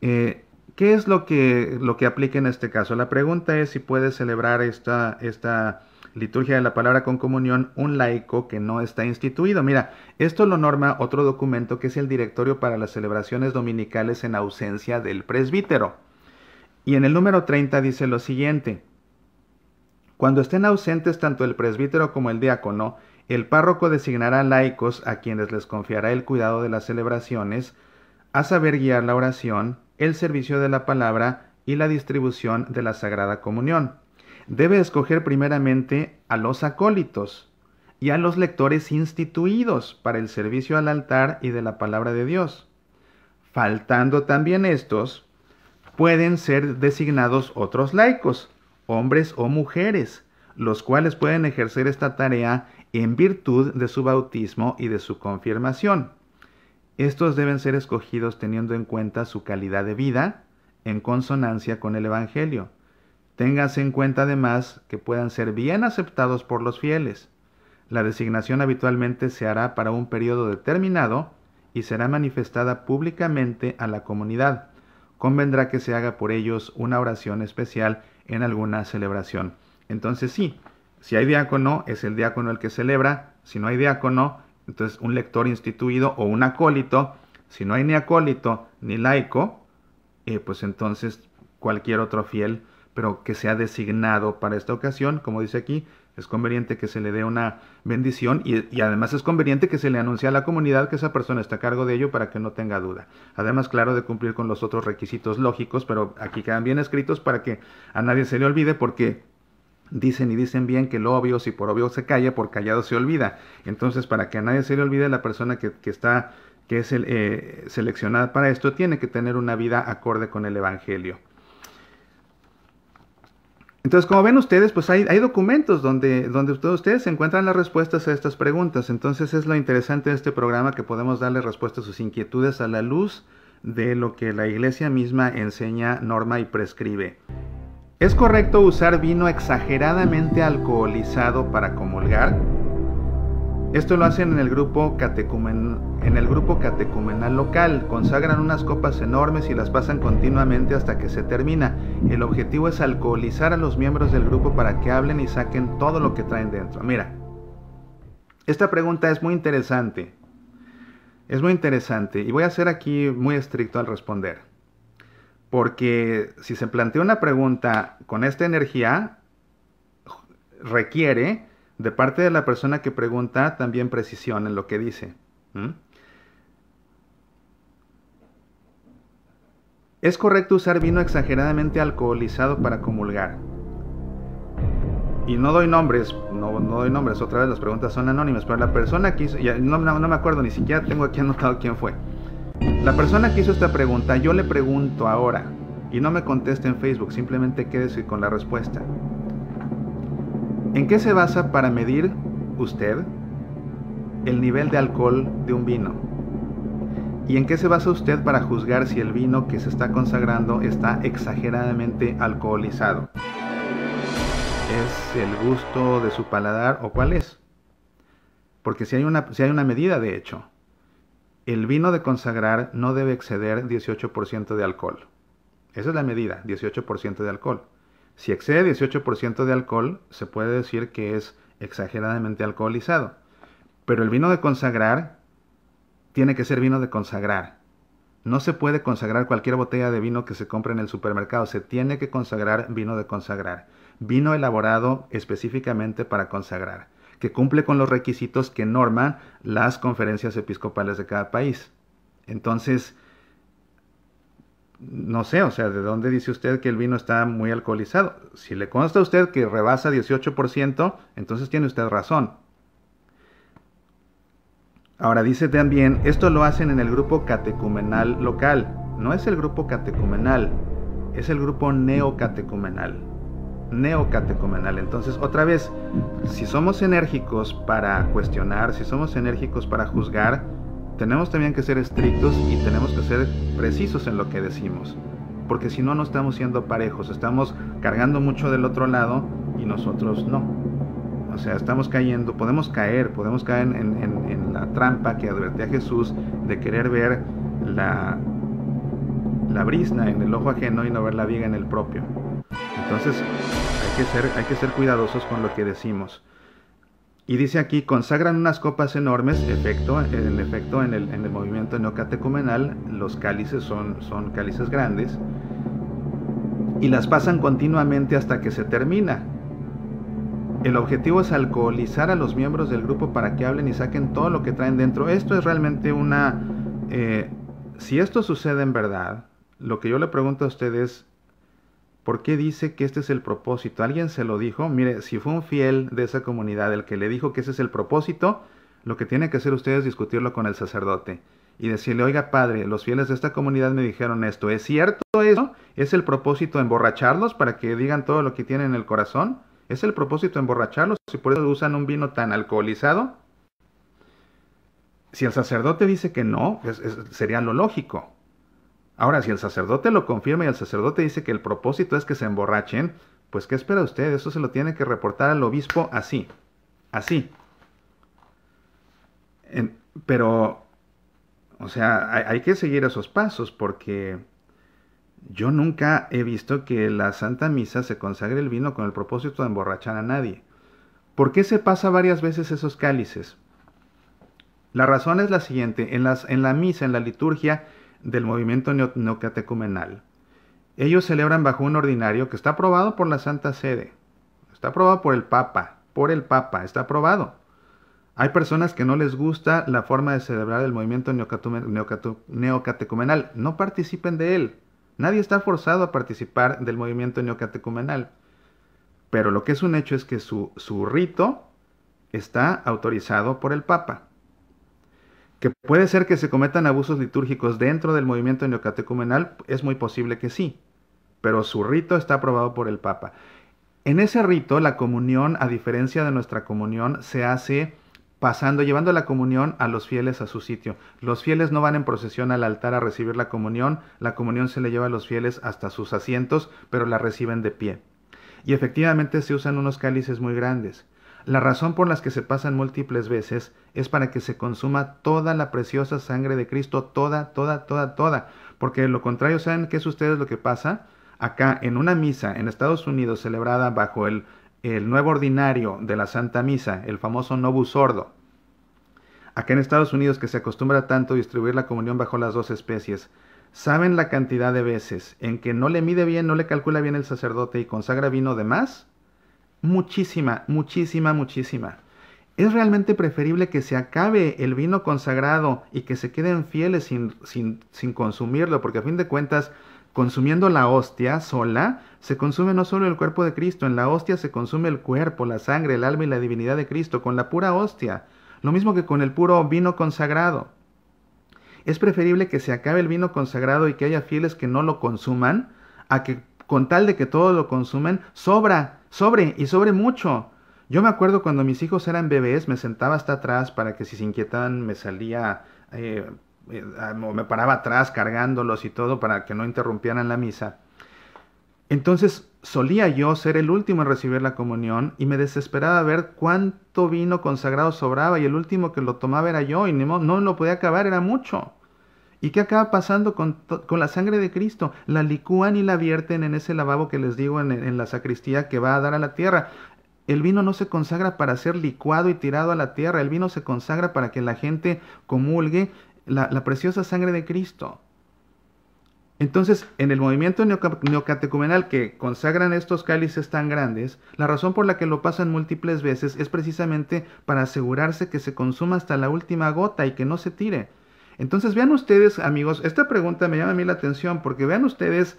¿Qué es lo que aplica en este caso? La pregunta es si puede celebrar esta liturgia de la palabra con comunión un laico que no está instituido. Mira, esto lo norma otro documento que es el Directorio para las Celebraciones Dominicales en ausencia del presbítero. Y en el número 30 dice lo siguiente: cuando estén ausentes tanto el presbítero como el diácono, el párroco designará laicos a quienes les confiará el cuidado de las celebraciones, a saber guiar la oración, el servicio de la palabra y la distribución de la Sagrada Comunión. Debe escoger primeramente a los acólitos y a los lectores instituidos para el servicio al altar y de la palabra de Dios. Faltando también estos, pueden ser designados otros laicos, hombres o mujeres, los cuales pueden ejercer esta tarea en virtud de su bautismo y de su confirmación. Estos deben ser escogidos teniendo en cuenta su calidad de vida en consonancia con el Evangelio. Téngase en cuenta además que puedan ser bien aceptados por los fieles. La designación habitualmente se hará para un periodo determinado y será manifestada públicamente a la comunidad. Convendrá que se haga por ellos una oración especial en alguna celebración. Entonces sí, si hay diácono, es el diácono el que celebra. Si no hay diácono, entonces un lector instituido o un acólito. Si no hay ni acólito ni laico, pues entonces cualquier otro fiel, pero que sea designado para esta ocasión. Como dice aquí, es conveniente que se le dé una bendición y además es conveniente que se le anuncie a la comunidad que esa persona está a cargo de ello para que no tenga duda. Además, claro, de cumplir con los otros requisitos lógicos, pero aquí quedan bien escritos para que a nadie se le olvide, porque dicen y dicen bien que lo obvio, si por obvio se calla, por callado se olvida. Entonces, para que a nadie se le olvide, la persona que es seleccionada para esto tiene que tener una vida acorde con el Evangelio. Entonces, como ven ustedes, pues hay documentos donde ustedes encuentran las respuestas a estas preguntas. Entonces es lo interesante de este programa, que podemos darle respuesta a sus inquietudes a la luz de lo que la Iglesia misma enseña, norma y prescribe. ¿Es correcto usar vino exageradamente alcoholizado para comulgar? Esto lo hacen en el grupo catecumenal local. Consagran unas copas enormes y las pasan continuamente hasta que se termina. El objetivo es alcoholizar a los miembros del grupo para que hablen y saquen todo lo que traen dentro. Mira, esta pregunta es muy interesante. Es muy interesante y voy a ser aquí muy estricto al responder. Porque si se plantea una pregunta con esta energía, requiere de parte de la persona que pregunta también precisión en lo que dice. ¿Es correcto usar vino exageradamente alcoholizado para comulgar? Y no doy nombres, no doy nombres, otra vez las preguntas son anónimas, pero la persona que hizo, ya no me acuerdo, ni siquiera tengo aquí anotado quién fue. La persona que hizo esta pregunta, yo le pregunto ahora, y no me conteste en Facebook, simplemente quédese con la respuesta. ¿En qué se basa para medir usted el nivel de alcohol de un vino? ¿Y en qué se basa usted para juzgar si el vino que se está consagrando está exageradamente alcoholizado? ¿Es el gusto de su paladar o cuál es? Porque si hay una medida, de hecho, el vino de consagrar no debe exceder 18% de alcohol. Esa es la medida, 18% de alcohol. Si excede 18% de alcohol, se puede decir que es exageradamente alcoholizado. Pero el vino de consagrar tiene que ser vino de consagrar. No se puede consagrar cualquier botella de vino que se compre en el supermercado. Se tiene que consagrar vino de consagrar. Vino elaborado específicamente para consagrar, que cumple con los requisitos que norman las conferencias episcopales de cada país. Entonces, no sé, o sea, ¿de dónde dice usted que el vino está muy alcoholizado? Si le consta a usted que rebasa 18%, entonces tiene usted razón. Ahora dice también, esto lo hacen en el grupo catecumenal local. No es el grupo catecumenal, es el grupo neocatecumenal. Neocatecumenal. Entonces, otra vez, si somos enérgicos para cuestionar, si somos enérgicos para juzgar, tenemos también que ser estrictos y tenemos que ser precisos en lo que decimos. porque si no, no estamos siendo parejos, estamos cargando mucho del otro lado y nosotros no. O sea, estamos cayendo, podemos caer en la trampa que advertía Jesús de querer ver la brizna en el ojo ajeno y no ver la viga en el propio. Entonces hay que ser cuidadosos con lo que decimos. Y dice aquí, consagran unas copas enormes, en efecto en el movimiento neocatecumenal los cálices son cálices grandes, y las pasan continuamente hasta que se termina. El objetivo es alcoholizar a los miembros del grupo para que hablen y saquen todo lo que traen dentro. Esto es realmente si esto sucede en verdad, lo que yo le pregunto a ustedes, ¿por qué dice que este es el propósito? ¿Alguien se lo dijo? Mire, si fue un fiel de esa comunidad el que le dijo que ese es el propósito, lo que tiene que hacer usted es discutirlo con el sacerdote y decirle, oiga padre, los fieles de esta comunidad me dijeron esto, ¿es cierto eso? ¿Es el propósito emborracharlos para que digan todo lo que tienen en el corazón? ¿Es el propósito emborracharlos y por eso usan un vino tan alcoholizado? Si el sacerdote dice que no, sería lo lógico. Ahora, si el sacerdote lo confirma y el sacerdote dice que el propósito es que se emborrachen, pues ¿qué espera usted? Eso se lo tiene que reportar al obispo así. Pero, o sea, hay que seguir esos pasos porque yo nunca he visto que la Santa Misa se consagre el vino con el propósito de emborrachar a nadie. ¿Por qué se pasa varias veces esos cálices? La razón es la siguiente. En la misa, en la liturgia del movimiento neocatecumenal, ellos celebran bajo un ordinario que está aprobado por la Santa Sede. Está aprobado por el Papa. Está aprobado. Hay personas que no les gusta la forma de celebrar el movimiento neocatecumenal. No participen de él. Nadie está forzado a participar del movimiento neocatecumenal. Pero lo que es un hecho es que su rito está autorizado por el Papa. ¿Que puede ser que se cometan abusos litúrgicos dentro del movimiento neocatecumenal? Es muy posible que sí. Pero su rito está aprobado por el Papa. En ese rito, la comunión, a diferencia de nuestra comunión, se hace llevando la comunión a los fieles a su sitio. Los fieles no van en procesión al altar a recibir la comunión se le lleva a los fieles hasta sus asientos, pero la reciben de pie. Y efectivamente se usan unos cálices muy grandes. La razón por las que se pasan múltiples veces es para que se consuma toda la preciosa sangre de Cristo, toda, porque de lo contrario, ¿saben qué es ustedes lo que pasa? Acá en una misa en Estados Unidos celebrada bajo el nuevo ordinario de la Santa Misa, el famoso Novus Ordo. Acá en Estados Unidos que se acostumbra tanto a distribuir la comunión bajo las dos especies. ¿Saben la cantidad de veces en que no le mide bien, no le calcula bien el sacerdote y consagra vino de más? Muchísima. Es realmente preferible que se acabe el vino consagrado y que se queden fieles sin consumirlo, porque a fin de cuentas, consumiendo la hostia sola, se consume no solo el cuerpo de Cristo, en la hostia se consume el cuerpo, la sangre, el alma y la divinidad de Cristo, con la pura hostia, lo mismo que con el puro vino consagrado. Es preferible que se acabe el vino consagrado y que haya fieles que no lo consuman, a que con tal de que todos lo consumen, sobre mucho. Yo me acuerdo cuando mis hijos eran bebés, me sentaba hasta atrás para que si se inquietaban me salía, me paraba atrás cargándolos y todo para que no interrumpieran la misa. Entonces solía yo ser el último en recibir la comunión y me desesperaba ver cuánto vino consagrado sobraba y el último que lo tomaba era yo y no lo podía acabar, era mucho. ¿Y qué acaba pasando con la sangre de Cristo? La licúan y la vierten en ese lavabo que les digo en la sacristía que va a dar a la tierra. El vino no se consagra para ser licuado y tirado a la tierra, el vino se consagra para que la gente comulgue la preciosa sangre de Cristo. Entonces, en el movimiento neocatecumenal que consagran estos cálices tan grandes, la razón por la que lo pasan múltiples veces es precisamente para asegurarse que se consuma hasta la última gota y que no se tire. Entonces, vean ustedes, amigos, esta pregunta me llama a mí la atención porque vean ustedes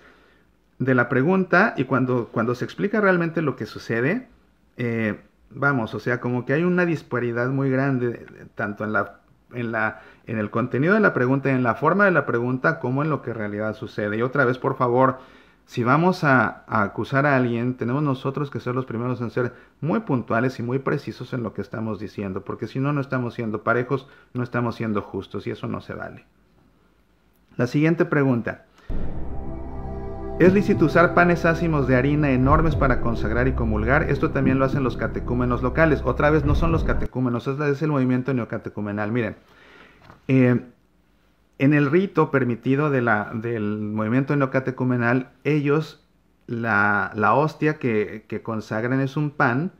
de la pregunta y cuando se explica realmente lo que sucede, o sea, como que hay una disparidad muy grande, tanto en el contenido de la pregunta y en la forma de la pregunta como en lo que en realidad sucede. Y otra vez, por favor, si vamos a acusar a alguien, tenemos nosotros que ser los primeros en ser muy puntuales y muy precisos en lo que estamos diciendo, porque si no, no estamos siendo parejos, no estamos siendo justos y eso no se vale. La siguiente pregunta. Es lícito usar panes ácimos de harina enormes para consagrar y comulgar. Esto también lo hacen los catecúmenos locales. Otra vez, no son los catecúmenos, es el movimiento neocatecumenal. Miren, en el rito permitido del movimiento neocatecumenal, ellos, la hostia que consagran es un pan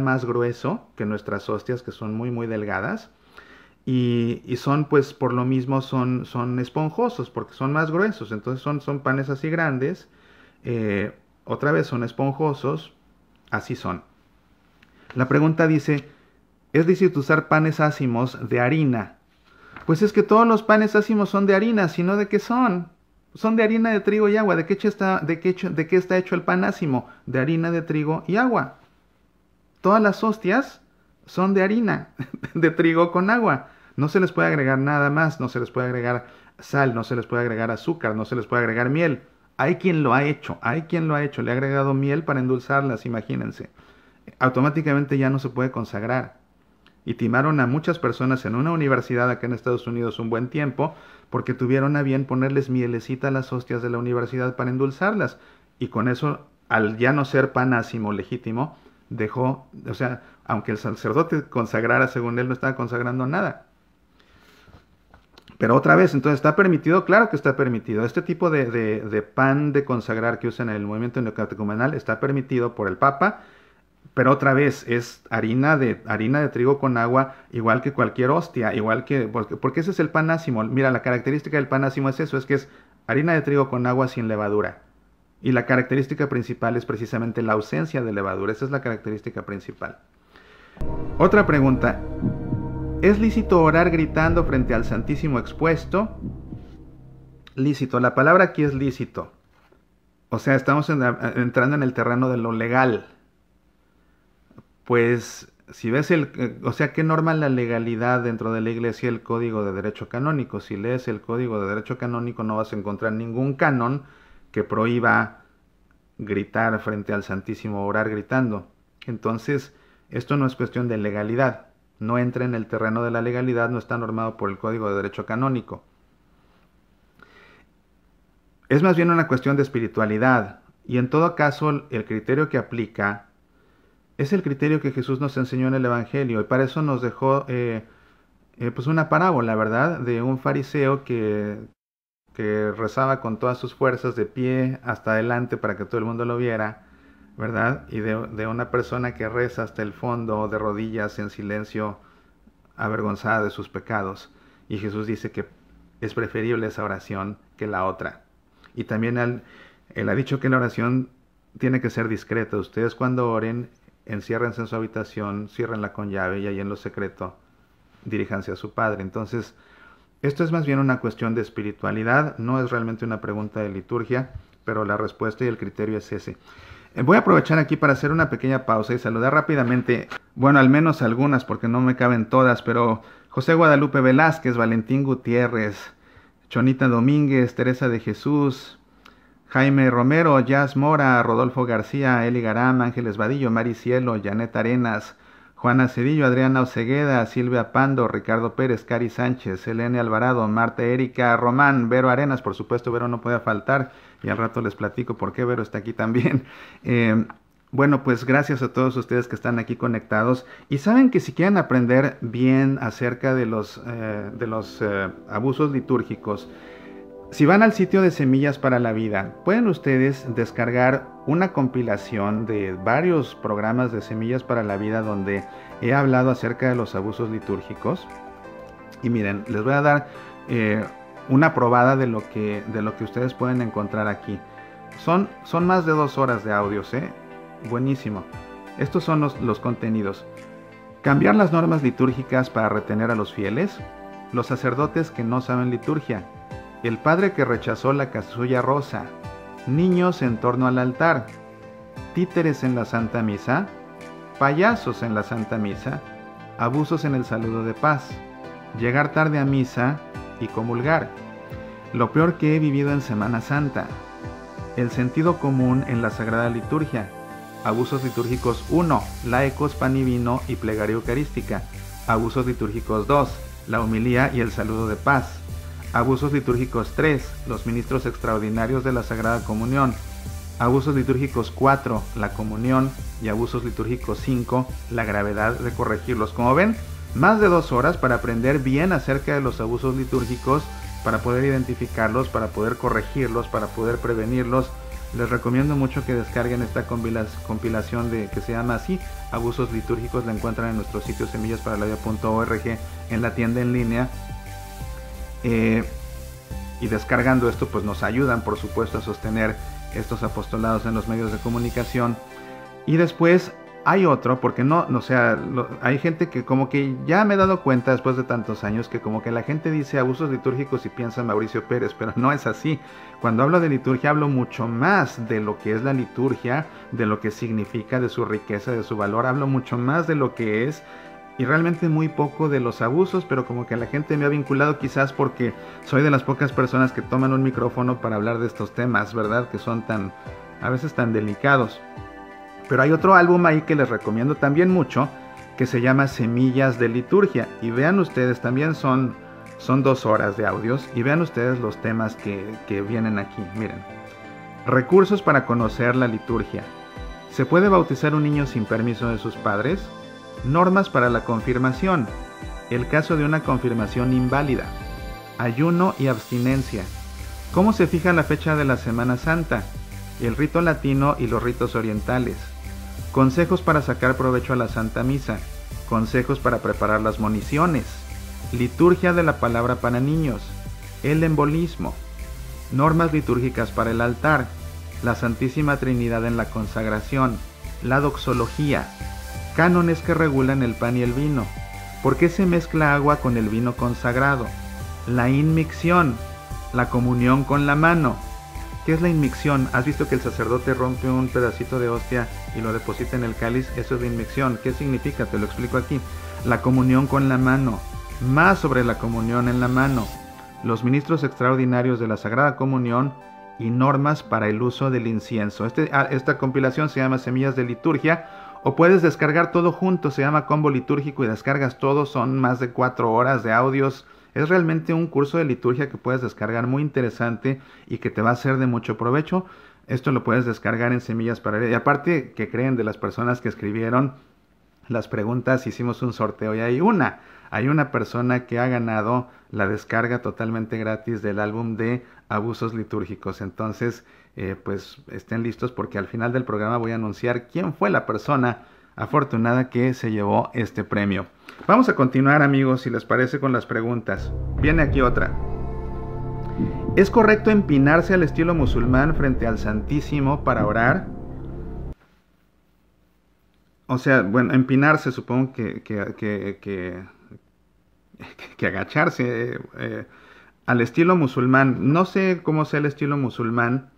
más grueso que nuestras hostias, que son muy, muy delgadas. Y son, pues, por lo mismo son esponjosos, porque son más gruesos. Entonces son panes así grandes. Otra vez son esponjosos. Así son. La pregunta dice, ¿es lícito usar panes ácimos de harina? Pues es que todos los panes ácimos son de harina, sino ¿de qué son? Son de harina de trigo y agua. ¿De qué está hecho el pan ácimo? De harina de trigo y agua. Todas las hostias son de harina, de trigo con agua. No se les puede agregar nada más, no se les puede agregar sal, no se les puede agregar azúcar, no se les puede agregar miel. Hay quien lo ha hecho, le ha agregado miel para endulzarlas, imagínense. Automáticamente ya no se puede consagrar. Y timaron a muchas personas en una universidad acá en Estados Unidos un buen tiempo, porque tuvieron a bien ponerles mielecita a las hostias de la universidad para endulzarlas. Y con eso, al ya no ser pan ácimo legítimo, dejó, o sea, aunque el sacerdote consagrara, según él no estaba consagrando nada. Pero otra vez, entonces, ¿está permitido? Claro que está permitido. Este tipo de pan de consagrar que usan en el movimiento neocatecumenal está permitido por el Papa, pero otra vez es harina de trigo con agua, igual que cualquier hostia, porque ese es el pan ácimo. Mira, la característica del pan ácimo es eso, es que es harina de trigo con agua sin levadura. Y la característica principal es precisamente la ausencia de levadura. Esa es la característica principal. Otra pregunta. ¿Es lícito orar gritando frente al Santísimo expuesto? Lícito. La palabra aquí es lícito. O sea, estamos entrando en el terreno de lo legal. Pues, si ves o sea, ¿qué norma la legalidad dentro de la Iglesia el Código de Derecho Canónico? Si lees el Código de Derecho Canónico no vas a encontrar ningún canon que prohíba gritar frente al Santísimo, orar gritando. Entonces, esto no es cuestión de legalidad. No entra en el terreno de la legalidad, no está normado por el Código de Derecho Canónico. Es más bien una cuestión de espiritualidad. Y en todo caso, el criterio que aplica es el criterio que Jesús nos enseñó en el Evangelio. Y para eso nos dejó pues una parábola, ¿verdad? De un fariseo que rezaba con todas sus fuerzas de pie hasta adelante para que todo el mundo lo viera, ¿verdad? Y de una persona que reza hasta el fondo, de rodillas, en silencio, avergonzada de sus pecados. Y Jesús dice que es preferible esa oración que la otra. Y también él ha dicho que la oración tiene que ser discreta. Ustedes cuando oren, enciérrense en su habitación, ciérrenla con llave y ahí en lo secreto diríjanse a su Padre. Entonces, esto es más bien una cuestión de espiritualidad, no es realmente una pregunta de liturgia, pero la respuesta y el criterio es ese. Voy a aprovechar aquí para hacer una pequeña pausa y saludar rápidamente, bueno, al menos algunas porque no me caben todas, pero José Guadalupe Velázquez, Valentín Gutiérrez, Chonita Domínguez, Teresa de Jesús, Jaime Romero, Jazz Mora, Rodolfo García, Eli Garam, Ángeles Vadillo, Mari Cielo, Janet Arenas, Juana Cedillo, Adriana Ocegueda, Silvia Pando, Ricardo Pérez, Cari Sánchez, Elene Alvarado, Marta Erika Román, Vero Arenas, por supuesto Vero no puede faltar, y al rato les platico por qué Vero está aquí también. Bueno, pues gracias a todos ustedes que están aquí conectados, y saben que si quieren aprender bien acerca de los abusos litúrgicos, si van al sitio de Semillas para la Vida, pueden ustedes descargar una compilación de varios programas de Semillas para la Vida donde he hablado acerca de los abusos litúrgicos. Y miren, les voy a dar una probada de lo que ustedes pueden encontrar aquí. Son más de 2 horas de audios, buenísimo. Estos son los contenidos. Cambiar las normas litúrgicas para retener a los fieles. Los sacerdotes que no saben liturgia. El padre que rechazó la casulla rosa, niños en torno al altar, títeres en la Santa Misa, payasos en la Santa Misa, abusos en el saludo de paz, llegar tarde a misa y comulgar, lo peor que he vivido en Semana Santa, el sentido común en la Sagrada Liturgia, abusos litúrgicos 1, laicos, pan y vino y plegaria eucarística, abusos litúrgicos 2, la homilía y el saludo de paz, Abusos litúrgicos 3, los ministros extraordinarios de la Sagrada Comunión. Abusos litúrgicos 4, la comunión. Y abusos litúrgicos 5, la gravedad de corregirlos. Como ven, más de 2 horas para aprender bien acerca de los abusos litúrgicos, para poder identificarlos, para poder corregirlos, para poder prevenirlos. Les recomiendo mucho que descarguen esta compilación que se llama así, Abusos Litúrgicos. La encuentran en nuestro sitio semillasparalavida.org, en la tienda en línea. Y descargando esto, pues nos ayudan, por supuesto, a sostener estos apostolados en los medios de comunicación. Y después hay otro, porque hay gente que como que ya me he dado cuenta después de tantos años que como que la gente dice abusos litúrgicos y piensa en Mauricio Pérez, pero no es así. Cuando hablo de liturgia hablo mucho más de lo que es la liturgia, de lo que significa, de su riqueza, de su valor. Hablo mucho más de lo que es y realmente muy poco de los abusos, pero como que la gente me ha vinculado quizás porque soy de las pocas personas que toman un micrófono para hablar de estos temas, ¿verdad? Que son a veces tan delicados. Pero hay otro álbum ahí que les recomiendo también mucho, que se llama Semillas de Liturgia. Y vean ustedes, también son 2 horas de audios. Y vean ustedes los temas que vienen aquí. Miren. Recursos para conocer la liturgia. ¿Se puede bautizar un niño sin permiso de sus padres? Normas para la confirmación. El caso de una confirmación inválida. Ayuno y abstinencia. ¿Cómo se fija la fecha de la Semana Santa? El rito latino y los ritos orientales. Consejos para sacar provecho a la Santa Misa. Consejos para preparar las moniciones. Liturgia de la palabra para niños. El embolismo. Normas litúrgicas para el altar. La Santísima Trinidad en la consagración. La doxología. Cánones que regulan el pan y el vino. ¿Por qué se mezcla agua con el vino consagrado? La inmicción. La comunión con la mano. ¿Qué es la inmicción? ¿Has visto que el sacerdote rompe un pedacito de hostia y lo deposita en el cáliz? Eso es la inmicción. ¿Qué significa? Te lo explico aquí. La comunión con la mano. Más sobre la comunión en la mano. Los ministros extraordinarios de la Sagrada Comunión y normas para el uso del incienso. Esta compilación se llama Semillas de Liturgia, o puedes descargar todo junto, se llama Combo Litúrgico y descargas todo. Son más de 4 horas de audios. Es realmente un curso de liturgia que puedes descargar muy interesante y que te va a ser de mucho provecho. Esto lo puedes descargar en Semillas para Leer. Y aparte, ¿qué creen? De las personas que escribieron las preguntas, hicimos un sorteo y hay una persona que ha ganado la descarga totalmente gratis del álbum de Abusos Litúrgicos. Entonces, pues estén listos porque al final del programa voy a anunciar quién fue la persona afortunada que se llevó este premio. Vamos a continuar, amigos, si les parece, con las preguntas. Viene aquí otra. ¿Es correcto empinarse al estilo musulmán frente al Santísimo para orar? O sea, bueno, empinarse supongo que agacharse al estilo musulmán. No sé cómo sea el estilo musulmán.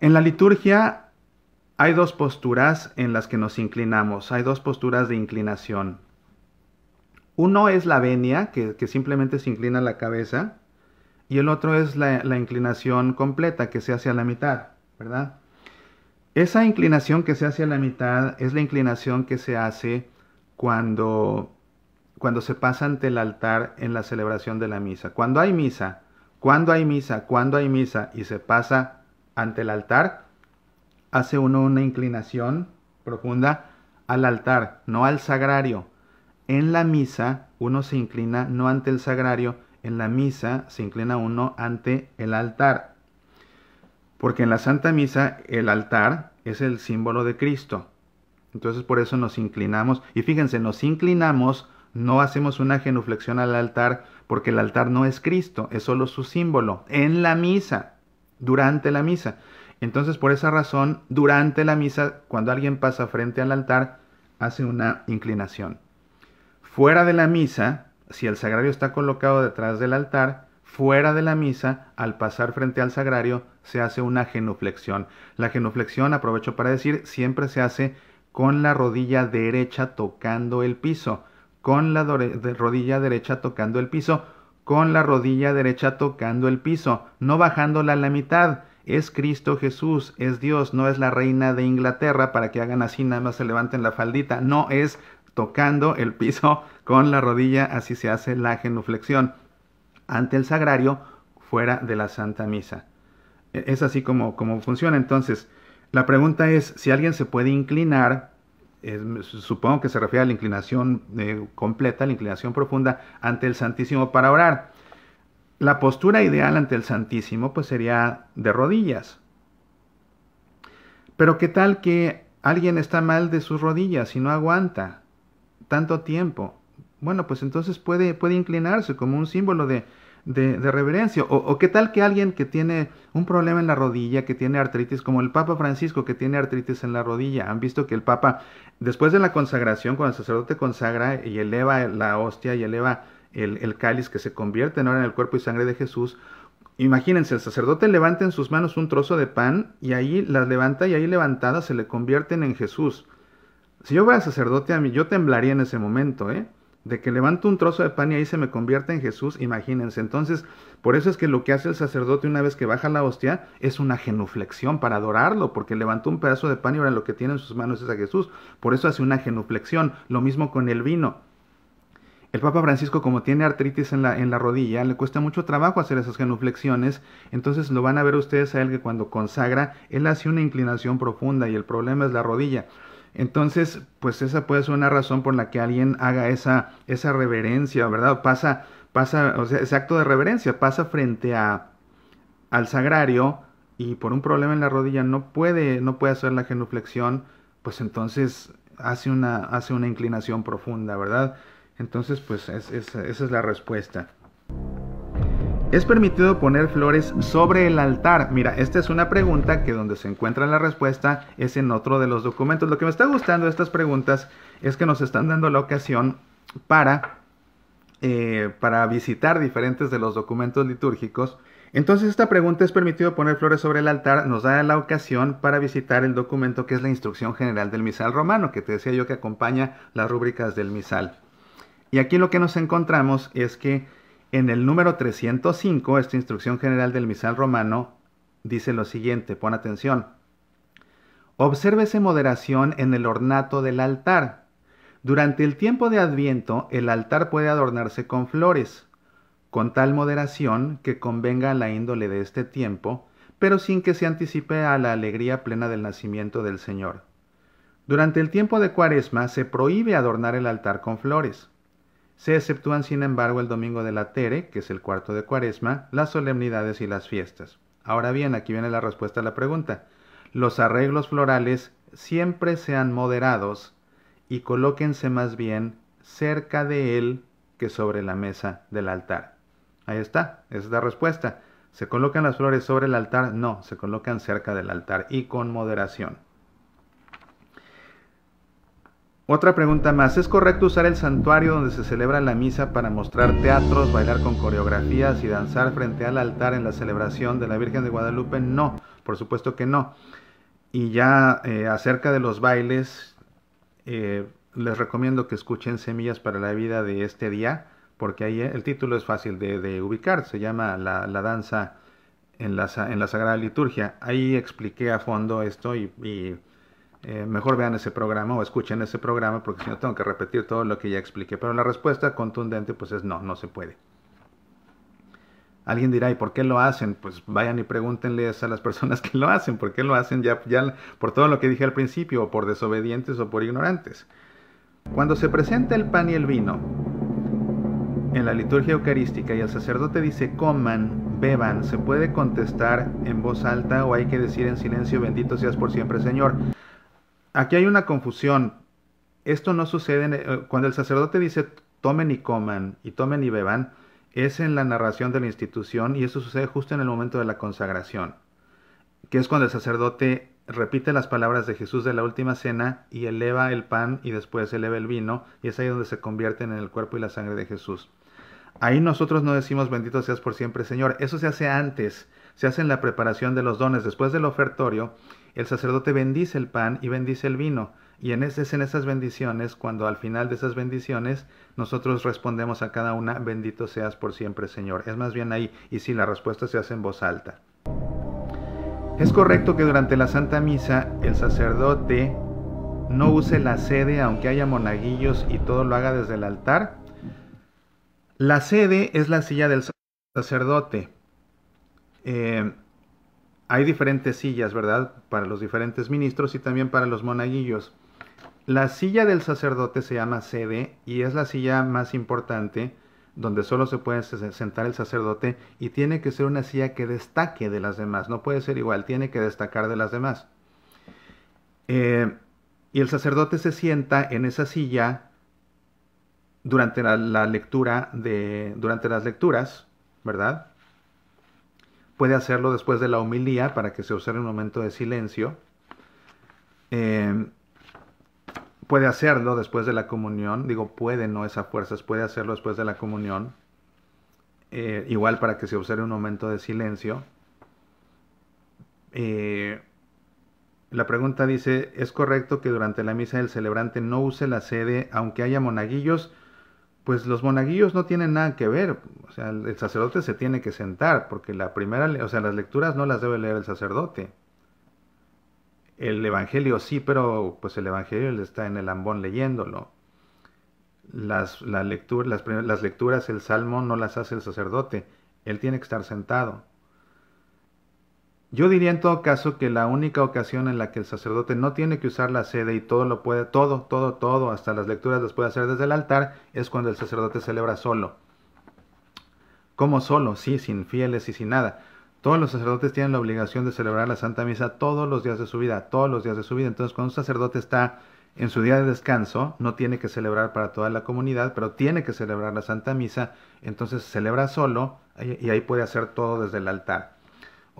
En la liturgia hay 2 posturas en las que nos inclinamos. Hay 2 posturas de inclinación. Uno es la venia, que simplemente se inclina la cabeza. Y el otro es la inclinación completa, que se hace a la mitad, ¿verdad? Esa inclinación que se hace a la mitad es la inclinación que se hace cuando se pasa ante el altar en la celebración de la misa. Cuando hay misa y se pasa ante el altar, hace uno una inclinación profunda al altar, no al sagrario. En la misa uno se inclina no ante el sagrario, en la misa se inclina uno ante el altar. Porque en la Santa Misa el altar es el símbolo de Cristo. Entonces por eso nos inclinamos. Y fíjense, nos inclinamos, no hacemos una genuflexión al altar, porque el altar no es Cristo, es solo su símbolo. En la misa, durante la misa. Entonces por esa razón, durante la misa, cuando alguien pasa frente al altar, hace una inclinación. Fuera de la misa, si el sagrario está colocado detrás del altar, fuera de la misa, al pasar frente al sagrario, se hace una genuflexión. La genuflexión, aprovecho para decir, siempre se hace con la rodilla derecha tocando el piso. Con la rodilla derecha tocando el piso. Con la rodilla derecha tocando el piso. No bajándola a la mitad. Es Cristo Jesús, es Dios, no es la reina de Inglaterra para que hagan así, nada más se levanten la faldita. No, es tocando el piso con la rodilla, así se hace la genuflexión ante el sagrario fuera de la Santa Misa. Es así como funciona. Entonces, la pregunta es si alguien se puede inclinar, supongo que se refiere a la inclinación completa, la inclinación profunda ante el Santísimo para orar. La postura ideal ante el Santísimo pues sería de rodillas. Pero ¿qué tal que alguien está mal de sus rodillas y no aguanta tanto tiempo? Bueno, pues entonces puede inclinarse como un símbolo de reverencia. O qué tal que alguien que tiene un problema en la rodilla, que tiene artritis, como el Papa Francisco que tiene artritis en la rodilla. Han visto que el Papa, después de la consagración, cuando el sacerdote consagra y eleva la hostia y eleva el cáliz que se convierte ahora en el cuerpo y sangre de Jesús, imagínense, el sacerdote levanta en sus manos un trozo de pan y ahí las levanta y ahí levantadas se le convierten en Jesús. Si yo fuera sacerdote, a mí yo temblaría en ese momento, de que levanto un trozo de pan y ahí se me convierte en Jesús, imagínense. Entonces, por eso es que lo que hace el sacerdote una vez que baja la hostia es una genuflexión para adorarlo, porque levantó un pedazo de pan y ahora lo que tiene en sus manos es a Jesús. Por eso hace una genuflexión. Lo mismo con el vino. El Papa Francisco, como tiene artritis en la rodilla, le cuesta mucho trabajo hacer esas genuflexiones, entonces lo van a ver ustedes a él que cuando consagra, él hace una inclinación profunda y el problema es la rodilla. Entonces, pues esa puede ser una razón por la que alguien haga esa reverencia, ¿verdad? Pasa, o sea, ese acto de reverencia, pasa frente al sagrario y por un problema en la rodilla no puede hacer la genuflexión, pues entonces hace una inclinación profunda, ¿verdad? Entonces, pues esa es la respuesta. ¿Es permitido poner flores sobre el altar? Mira, esta es una pregunta que donde se encuentra la respuesta es en otro de los documentos. Lo que me está gustando de estas preguntas es que nos están dando la ocasión para visitar diferentes de los documentos litúrgicos. Entonces esta pregunta, ¿es permitido poner flores sobre el altar?, nos da la ocasión para visitar el documento que es la Instrucción General del Misal Romano, que te decía yo que acompaña las rúbricas del misal. Y aquí lo que nos encontramos es que en el número 305, esta Instrucción General del Misal Romano dice lo siguiente, pon atención. Obsérvese moderación en el ornato del altar. Durante el tiempo de Adviento, el altar puede adornarse con flores, con tal moderación que convenga a la índole de este tiempo, pero sin que se anticipe a la alegría plena del nacimiento del Señor. Durante el tiempo de Cuaresma se prohíbe adornar el altar con flores. Se exceptúan, sin embargo, el domingo de la Tere, que es el cuarto de Cuaresma, las solemnidades y las fiestas. Ahora bien, aquí viene la respuesta a la pregunta. Los arreglos florales siempre sean moderados y colóquense más bien cerca de él que sobre la mesa del altar. Ahí está, esa es la respuesta. ¿Se colocan las flores sobre el altar? No, se colocan cerca del altar y con moderación. Otra pregunta más. ¿Es correcto usar el santuario donde se celebra la misa para mostrar teatros, bailar con coreografías y danzar frente al altar en la celebración de la Virgen de Guadalupe? No, por supuesto que no. Y ya acerca de los bailes, les recomiendo que escuchen Semillas para la Vida de este día, porque ahí el título es fácil de ubicar. Se llama la danza en la Sagrada Liturgia. Ahí expliqué a fondo esto y mejor vean ese programa o escuchen ese programa, porque si no tengo que repetir todo lo que ya expliqué. Pero la respuesta contundente pues es no se puede. Alguien dirá, ¿y por qué lo hacen? Pues vayan y pregúntenles a las personas que lo hacen. ¿Por qué lo hacen ya por todo lo que dije al principio, o por desobedientes o por ignorantes? Cuando se presenta el pan y el vino en la liturgia eucarística y el sacerdote dice coman, beban, ¿se puede contestar en voz alta o hay que decir en silencio bendito seas por siempre, Señor? Aquí hay una confusión. Esto no sucede cuando el sacerdote dice tomen y coman y tomen y beban, es en la narración de la institución, y eso sucede justo en el momento de la consagración, que es cuando el sacerdote repite las palabras de Jesús de la última cena y eleva el pan y después eleva el vino, y es ahí donde se convierten en el cuerpo y la sangre de Jesús. Ahí nosotros no decimos bendito seas por siempre, Señor. Eso se hace antes, se hace en la preparación de los dones. Después del ofertorio, el sacerdote bendice el pan y bendice el vino. Y es en esas bendiciones, cuando al final de esas bendiciones, nosotros respondemos a cada una, bendito seas por siempre, Señor. Es más bien ahí, y sí, la respuesta se hace en voz alta. Es correcto que durante la Santa Misa, el sacerdote no use la sede aunque haya monaguillos y todo lo haga desde el altar? La sede es la silla del sacerdote. Hay diferentes sillas, ¿verdad? Para los diferentes ministros y también para los monaguillos. La silla del sacerdote se llama sede y es la silla más importante donde solo se puede sentar el sacerdote, y tiene que ser una silla que destaque de las demás. No puede ser igual, tiene que destacar de las demás. Y el sacerdote se sienta en esa silla durante durante las lecturas, ¿verdad? Puede hacerlo después de la homilía para que se observe un momento de silencio. Puede hacerlo después de la comunión. Digo, puede, no es a fuerzas, puede hacerlo después de la comunión. Igual para que se observe un momento de silencio. La pregunta dice, ¿es correcto que durante la misa el celebrante no use la sede aunque haya monaguillos? Pues los monaguillos no tienen nada que ver. O sea, el sacerdote se tiene que sentar, porque las lecturas no las debe leer el sacerdote. El evangelio sí, pero pues el evangelio él está en el ambón leyéndolo. Las lecturas, el salmo no las hace el sacerdote. Él tiene que estar sentado. Yo diría en todo caso que la única ocasión en la que el sacerdote no tiene que usar la sede y todo lo puede, todo, hasta las lecturas las puede hacer desde el altar, es cuando el sacerdote celebra solo. ¿Cómo solo? Sí, sin fieles y sin nada. Todos los sacerdotes tienen la obligación de celebrar la Santa Misa todos los días de su vida, todos los días de su vida. Entonces, cuando un sacerdote está en su día de descanso, no tiene que celebrar para toda la comunidad, pero tiene que celebrar la Santa Misa, entonces celebra solo y ahí puede hacer todo desde el altar.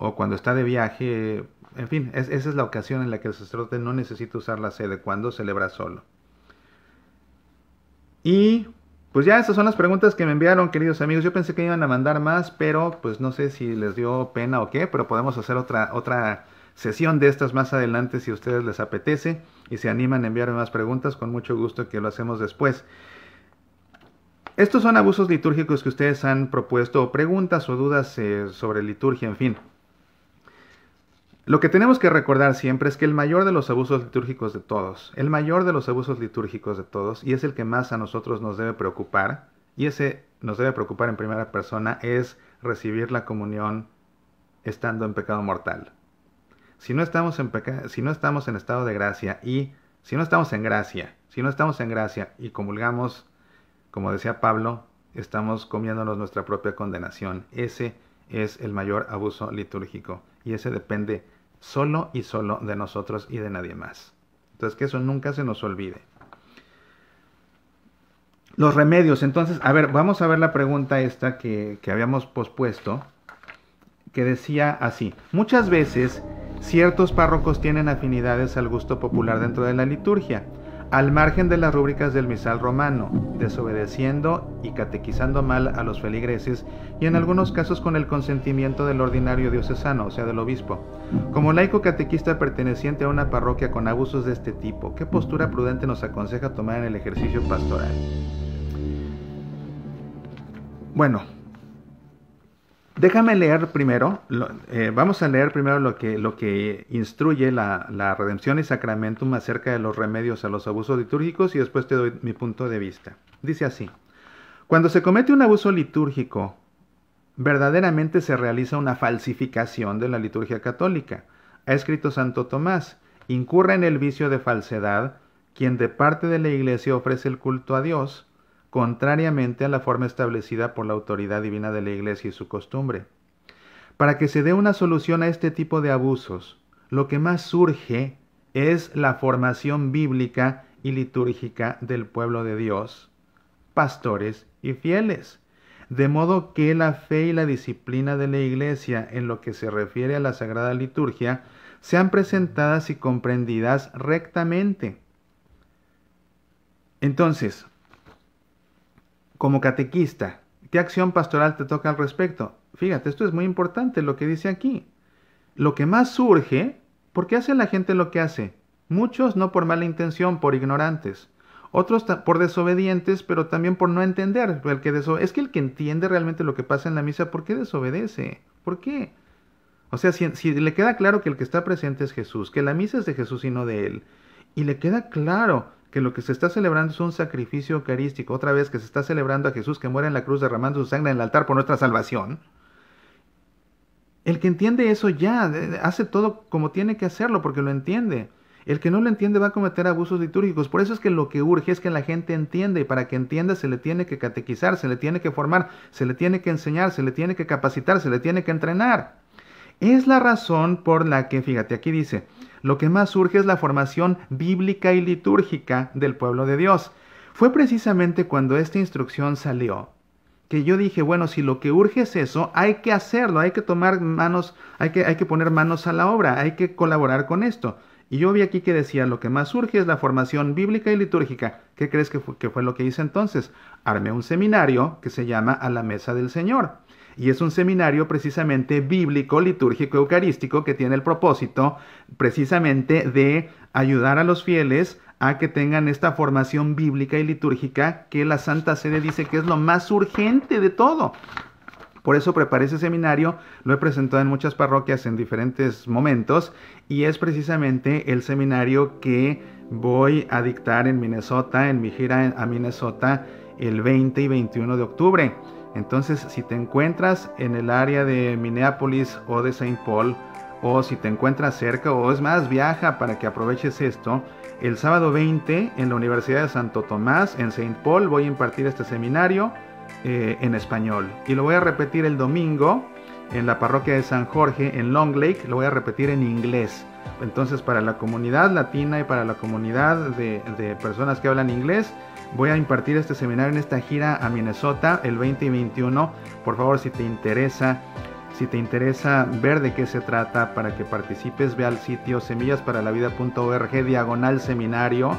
O cuando está de viaje, en fin, esa es la ocasión en la que el sacerdote no necesita usar la sede, cuando celebra solo. Y pues ya esas son las preguntas que me enviaron, queridos amigos. Yo pensé que iban a mandar más, pero pues no sé si les dio pena o qué, pero podemos hacer otra sesión de estas más adelante si a ustedes les apetece y se animan a enviarme más preguntas, con mucho gusto que lo hacemos después. Estos son abusos litúrgicos que ustedes han propuesto, o preguntas o dudas sobre liturgia, en fin. Lo que tenemos que recordar siempre es que el mayor de los abusos litúrgicos de todos, y es el que más a nosotros nos debe preocupar, y ese nos debe preocupar en primera persona, es recibir la comunión estando en pecado mortal. Si no estamos en estado de gracia, y si no estamos en gracia y comulgamos, como decía Pablo, estamos comiéndonos nuestra propia condenación. Ese es el mayor abuso litúrgico, y ese depende solo y solo de nosotros y de nadie más. Entonces, que eso nunca se nos olvide. Los remedios. Entonces, a ver, vamos a ver la pregunta esta que habíamos pospuesto, que decía así: muchas veces ciertos párrocos tienen afinidades al gusto popular dentro de la liturgia, al margen de las rúbricas del misal romano, desobedeciendo y catequizando mal a los feligreses, y en algunos casos con el consentimiento del ordinario diocesano, o sea, del obispo. Como laico catequista perteneciente a una parroquia con abusos de este tipo, ¿qué postura prudente nos aconseja tomar en el ejercicio pastoral? Bueno, déjame leer primero, vamos a leer primero lo que instruye la Redemption y Sacramentum acerca de los remedios a los abusos litúrgicos, y después te doy mi punto de vista. Dice así: cuando se comete un abuso litúrgico, verdaderamente se realiza una falsificación de la liturgia católica. Ha escrito Santo Tomás: incurre en el vicio de falsedad quien de parte de la Iglesia ofrece el culto a Dios, contrariamente a la forma establecida por la autoridad divina de la Iglesia y su costumbre. Para que se dé una solución a este tipo de abusos, lo que más surge es la formación bíblica y litúrgica del pueblo de Dios, pastores y fieles, de modo que la fe y la disciplina de la Iglesia en lo que se refiere a la Sagrada Liturgia sean presentadas y comprendidas rectamente. Entonces, como catequista, ¿qué acción pastoral te toca al respecto? Fíjate, esto es muy importante lo que dice aquí. Lo que más surge, ¿por qué hace la gente lo que hace? Muchos no por mala intención, por ignorantes. Otros por desobedientes, pero también por no entender. Es que el que entiende realmente lo que pasa en la misa, ¿por qué desobedece? ¿Por qué? O sea, si le queda claro que el que está presente es Jesús, que la misa es de Jesús y no de él, y le queda claro que lo que se está celebrando es un sacrificio eucarístico, otra vez que se está celebrando a Jesús que muere en la cruz derramando su sangre en el altar por nuestra salvación, el que entiende eso ya hace todo como tiene que hacerlo porque lo entiende. El que no lo entiende va a cometer abusos litúrgicos. Por eso es que lo que urge es que la gente entienda, y para que entienda se le tiene que catequizar, se le tiene que formar, se le tiene que enseñar, se le tiene que capacitar, se le tiene que entrenar. Es la razón por la que, fíjate, aquí dice, lo que más urge es la formación bíblica y litúrgica del pueblo de Dios. Fue precisamente cuando esta instrucción salió que yo dije, bueno, si lo que urge es eso, hay que hacerlo, hay que tomar manos, hay que poner manos a la obra, hay que colaborar con esto. Y yo vi aquí que decía, lo que más urge es la formación bíblica y litúrgica. ¿Qué crees que fue lo que hice entonces? Armé un seminario que se llama A la Mesa del Señor. Y es un seminario precisamente bíblico, litúrgico, eucarístico, que tiene el propósito precisamente de ayudar a los fieles a que tengan esta formación bíblica y litúrgica que la Santa Sede dice que es lo más urgente de todo. Por eso preparé ese seminario, lo he presentado en muchas parroquias en diferentes momentos y es precisamente el seminario que voy a dictar en Minnesota, en mi gira a Minnesota el 20 y 21 de octubre. Entonces, si te encuentras en el área de Minneapolis o de Saint Paul, o si te encuentras cerca, o es más, viaja para que aproveches esto, el sábado 20 en la Universidad de Santo Tomás, en Saint Paul, voy a impartir este seminario en español. Y lo voy a repetir el domingo en la parroquia de San Jorge, en Long Lake, lo voy a repetir en inglés. Entonces, para la comunidad latina y para la comunidad de personas que hablan inglés, voy a impartir este seminario en esta gira a Minnesota el 20 y 21. Por favor, si te interesa ver de qué se trata para que participes, ve al sitio semillasparalavida.org/seminario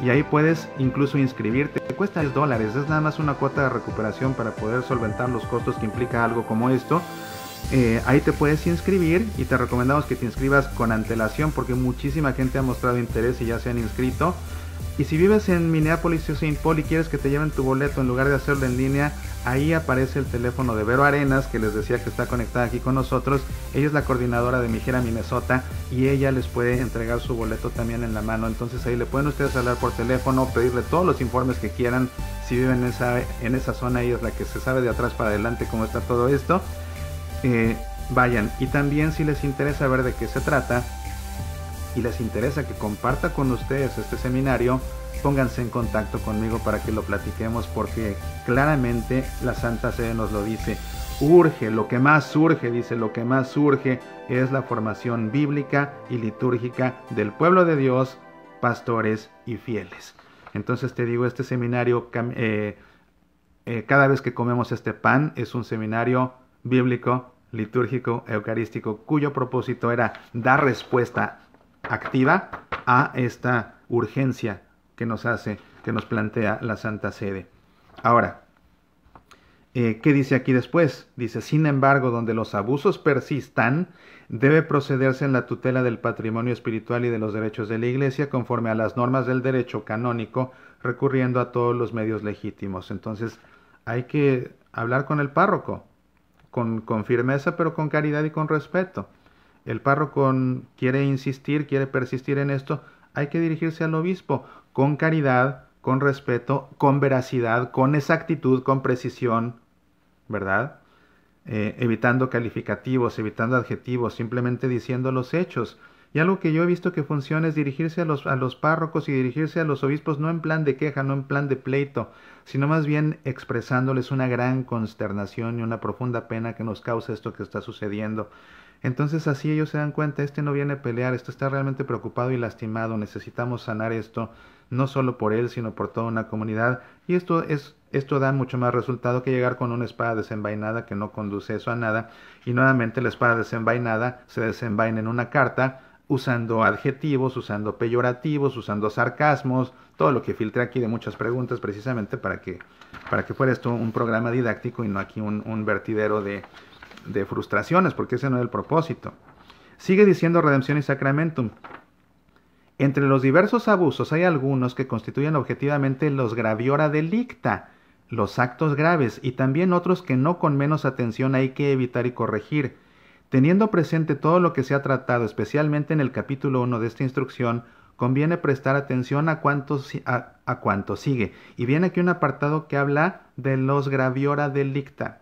y ahí puedes incluso inscribirte. Te cuesta $10, es nada más una cuota de recuperación para poder solventar los costos que implica algo como esto. Ahí te puedes inscribir y te recomendamos que te inscribas con antelación porque muchísima gente ha mostrado interés y ya se han inscrito. Y si vives en Minneapolis o Saint Paul y quieres que te lleven tu boleto en lugar de hacerlo en línea, ahí aparece el teléfono de Vero Arenas, que les decía que está conectada aquí con nosotros. Ella es la coordinadora de mi gira Minnesota y ella les puede entregar su boleto también en la mano. Entonces ahí le pueden ustedes hablar por teléfono, pedirle todos los informes que quieran. Si viven en esa zona, ella es la que se sabe de atrás para adelante cómo está todo esto. Vayan. Y también si les interesa ver de qué se trata y les interesa que comparta con ustedes este seminario, pónganse en contacto conmigo para que lo platiquemos porque claramente la Santa Sede nos lo dice. Urge, lo que más urge, dice, lo que más urge es la formación bíblica y litúrgica del pueblo de Dios, pastores y fieles. Entonces te digo, este seminario, cada vez que comemos este pan, es un seminario bíblico, litúrgico, eucarístico, cuyo propósito era dar respuesta activa a esta urgencia que nos plantea la Santa Sede. Ahora, ¿qué dice aquí después? Dice, sin embargo, donde los abusos persistan, debe procederse en la tutela del patrimonio espiritual y de los derechos de la Iglesia conforme a las normas del derecho canónico, recurriendo a todos los medios legítimos. Entonces, hay que hablar con el párroco, con firmeza, pero con caridad y con respeto. El párroco quiere insistir, quiere persistir en esto, hay que dirigirse al obispo con caridad, con respeto, con veracidad, con exactitud, con precisión, ¿verdad? Evitando calificativos, evitando adjetivos, simplemente diciendo los hechos. Y algo que yo he visto que funciona es dirigirse a los párrocos y dirigirse a los obispos no en plan de queja, no en plan de pleito, sino más bien expresándoles una gran consternación y una profunda pena que nos causa esto que está sucediendo. Entonces así ellos se dan cuenta, este no viene a pelear, este está realmente preocupado y lastimado, necesitamos sanar esto, no solo por él, sino por toda una comunidad, y esto da mucho más resultado que llegar con una espada desenvainada que no conduce eso a nada, y nuevamente la espada desenvainada se desenvaina en una carta, usando adjetivos, usando peyorativos, usando sarcasmos, todo lo que filtré aquí de muchas preguntas precisamente para que fuera esto un programa didáctico y no aquí un vertidero de frustraciones, porque ese no es el propósito. Sigue diciendo Redemption y Sacramentum. Entre los diversos abusos hay algunos que constituyen objetivamente los graviora delicta, los actos graves, y también otros que no con menos atención hay que evitar y corregir. Teniendo presente todo lo que se ha tratado, especialmente en el capítulo 1 de esta instrucción, conviene prestar atención a cuánto sigue. Y viene aquí un apartado que habla de los graviora delicta,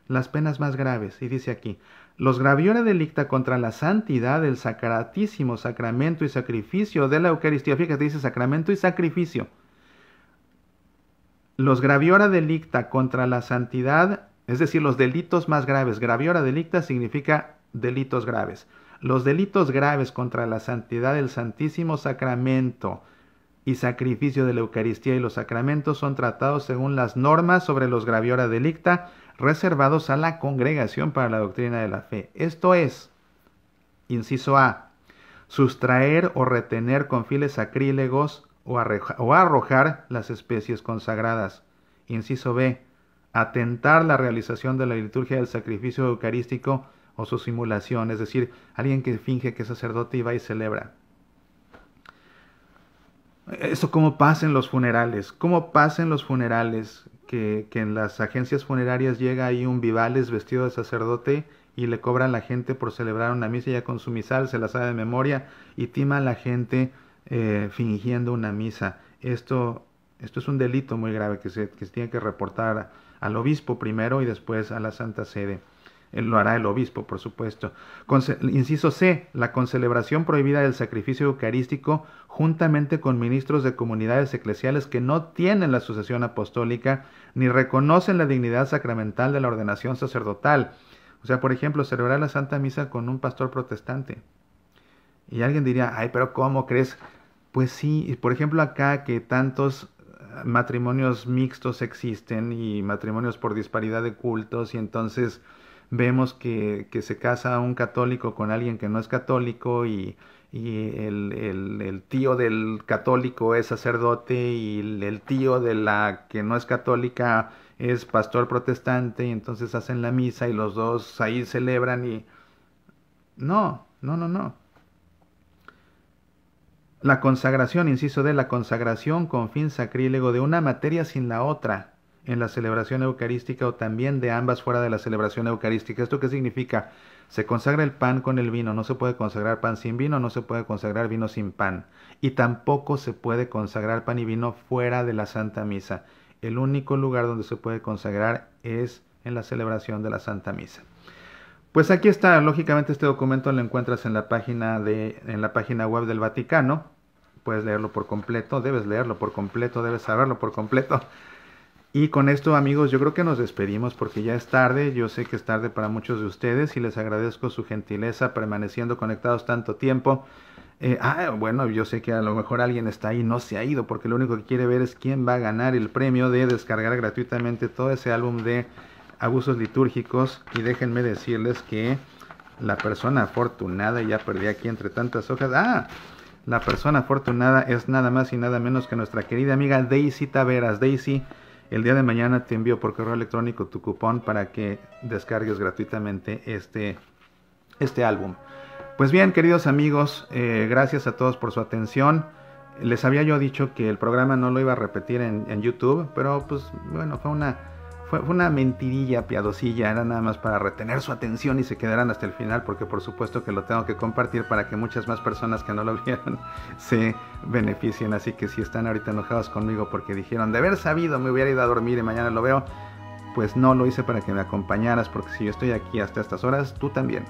las penas más graves. Y dice aquí, los graviora delicta contra la santidad del sacratísimo sacramento y sacrificio de la Eucaristía. Fíjate, dice sacramento y sacrificio. Los graviora delicta contra la santidad, es decir, los delitos más graves. Graviora delicta significa delitos graves. Los delitos graves contra la santidad del Santísimo Sacramento y sacrificio de la Eucaristía y los sacramentos son tratados según las normas sobre los graviora delicta reservados a la Congregación para la Doctrina de la Fe. Esto es, inciso A, sustraer o retener con fines sacrílegos o arrojar las especies consagradas. Inciso B, atentar la realización de la liturgia del sacrificio eucarístico o su simulación, es decir, alguien que finge que es sacerdote y va y celebra. Eso cómo pasa en los funerales, que en las agencias funerarias llega ahí un vivales vestido de sacerdote y le cobra a la gente por celebrar una misa ya con su misal, se la sabe de memoria y tima a la gente fingiendo una misa. Esto es un delito muy grave que se tiene que reportar al obispo primero y después a la Santa Sede. Lo hará el obispo, por supuesto. Inciso C, la concelebración prohibida del sacrificio eucarístico juntamente con ministros de comunidades eclesiales que no tienen la sucesión apostólica ni reconocen la dignidad sacramental de la ordenación sacerdotal. O sea, por ejemplo, celebrar la Santa Misa con un pastor protestante. Y alguien diría, ay, pero ¿cómo crees? Pues sí, por ejemplo acá que tantos matrimonios mixtos existen y matrimonios por disparidad de cultos y entonces vemos que se casa un católico con alguien que no es católico y el tío del católico es sacerdote y el tío de la que no es católica es pastor protestante y entonces hacen la misa y los dos ahí celebran y... No. La consagración, inciso D, la consagración con fin sacrílego de una materia sin la otra en la celebración eucarística o también de ambas fuera de la celebración eucarística. ¿Esto qué significa? Se consagra el pan con el vino, no se puede consagrar pan sin vino, no se puede consagrar vino sin pan y tampoco se puede consagrar pan y vino fuera de la Santa Misa. El único lugar donde se puede consagrar es en la celebración de la Santa Misa. Pues aquí está, lógicamente este documento lo encuentras en la página web del Vaticano. Puedes leerlo por completo, debes leerlo por completo, debes saberlo por completo. Y con esto, amigos, yo creo que nos despedimos porque ya es tarde. Yo sé que es tarde para muchos de ustedes y les agradezco su gentileza permaneciendo conectados tanto tiempo. Bueno, yo sé que a lo mejor alguien está ahí y no se ha ido porque lo único que quiere ver es quién va a ganar el premio de descargar gratuitamente todo ese álbum de abusos litúrgicos. Y déjenme decirles que la persona afortunada, ya perdí aquí entre tantas hojas, la persona afortunada es nada más y nada menos que nuestra querida amiga Daisy Taveras. Daisy, el día de mañana te envío por correo electrónico tu cupón para que descargues gratuitamente este álbum. Pues bien, queridos amigos, gracias a todos por su atención. Les había yo dicho que el programa no lo iba a repetir en YouTube, pero pues bueno, fue una mentirilla piadosilla, era nada más para retener su atención y se quedaran hasta el final, porque por supuesto que lo tengo que compartir para que muchas más personas que no lo vieron se beneficien. Así que si están ahorita enojados conmigo porque dijeron, de haber sabido me hubiera ido a dormir y mañana lo veo, pues no, lo hice para que me acompañaras, porque si yo estoy aquí hasta estas horas, tú también.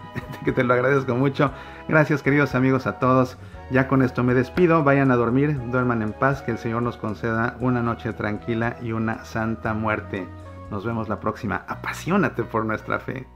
Que te lo agradezco mucho. Gracias, queridos amigos, a todos. Ya con esto me despido, vayan a dormir, duerman en paz, que el Señor nos conceda una noche tranquila y una santa muerte. Nos vemos la próxima. Apasionate por nuestra fe.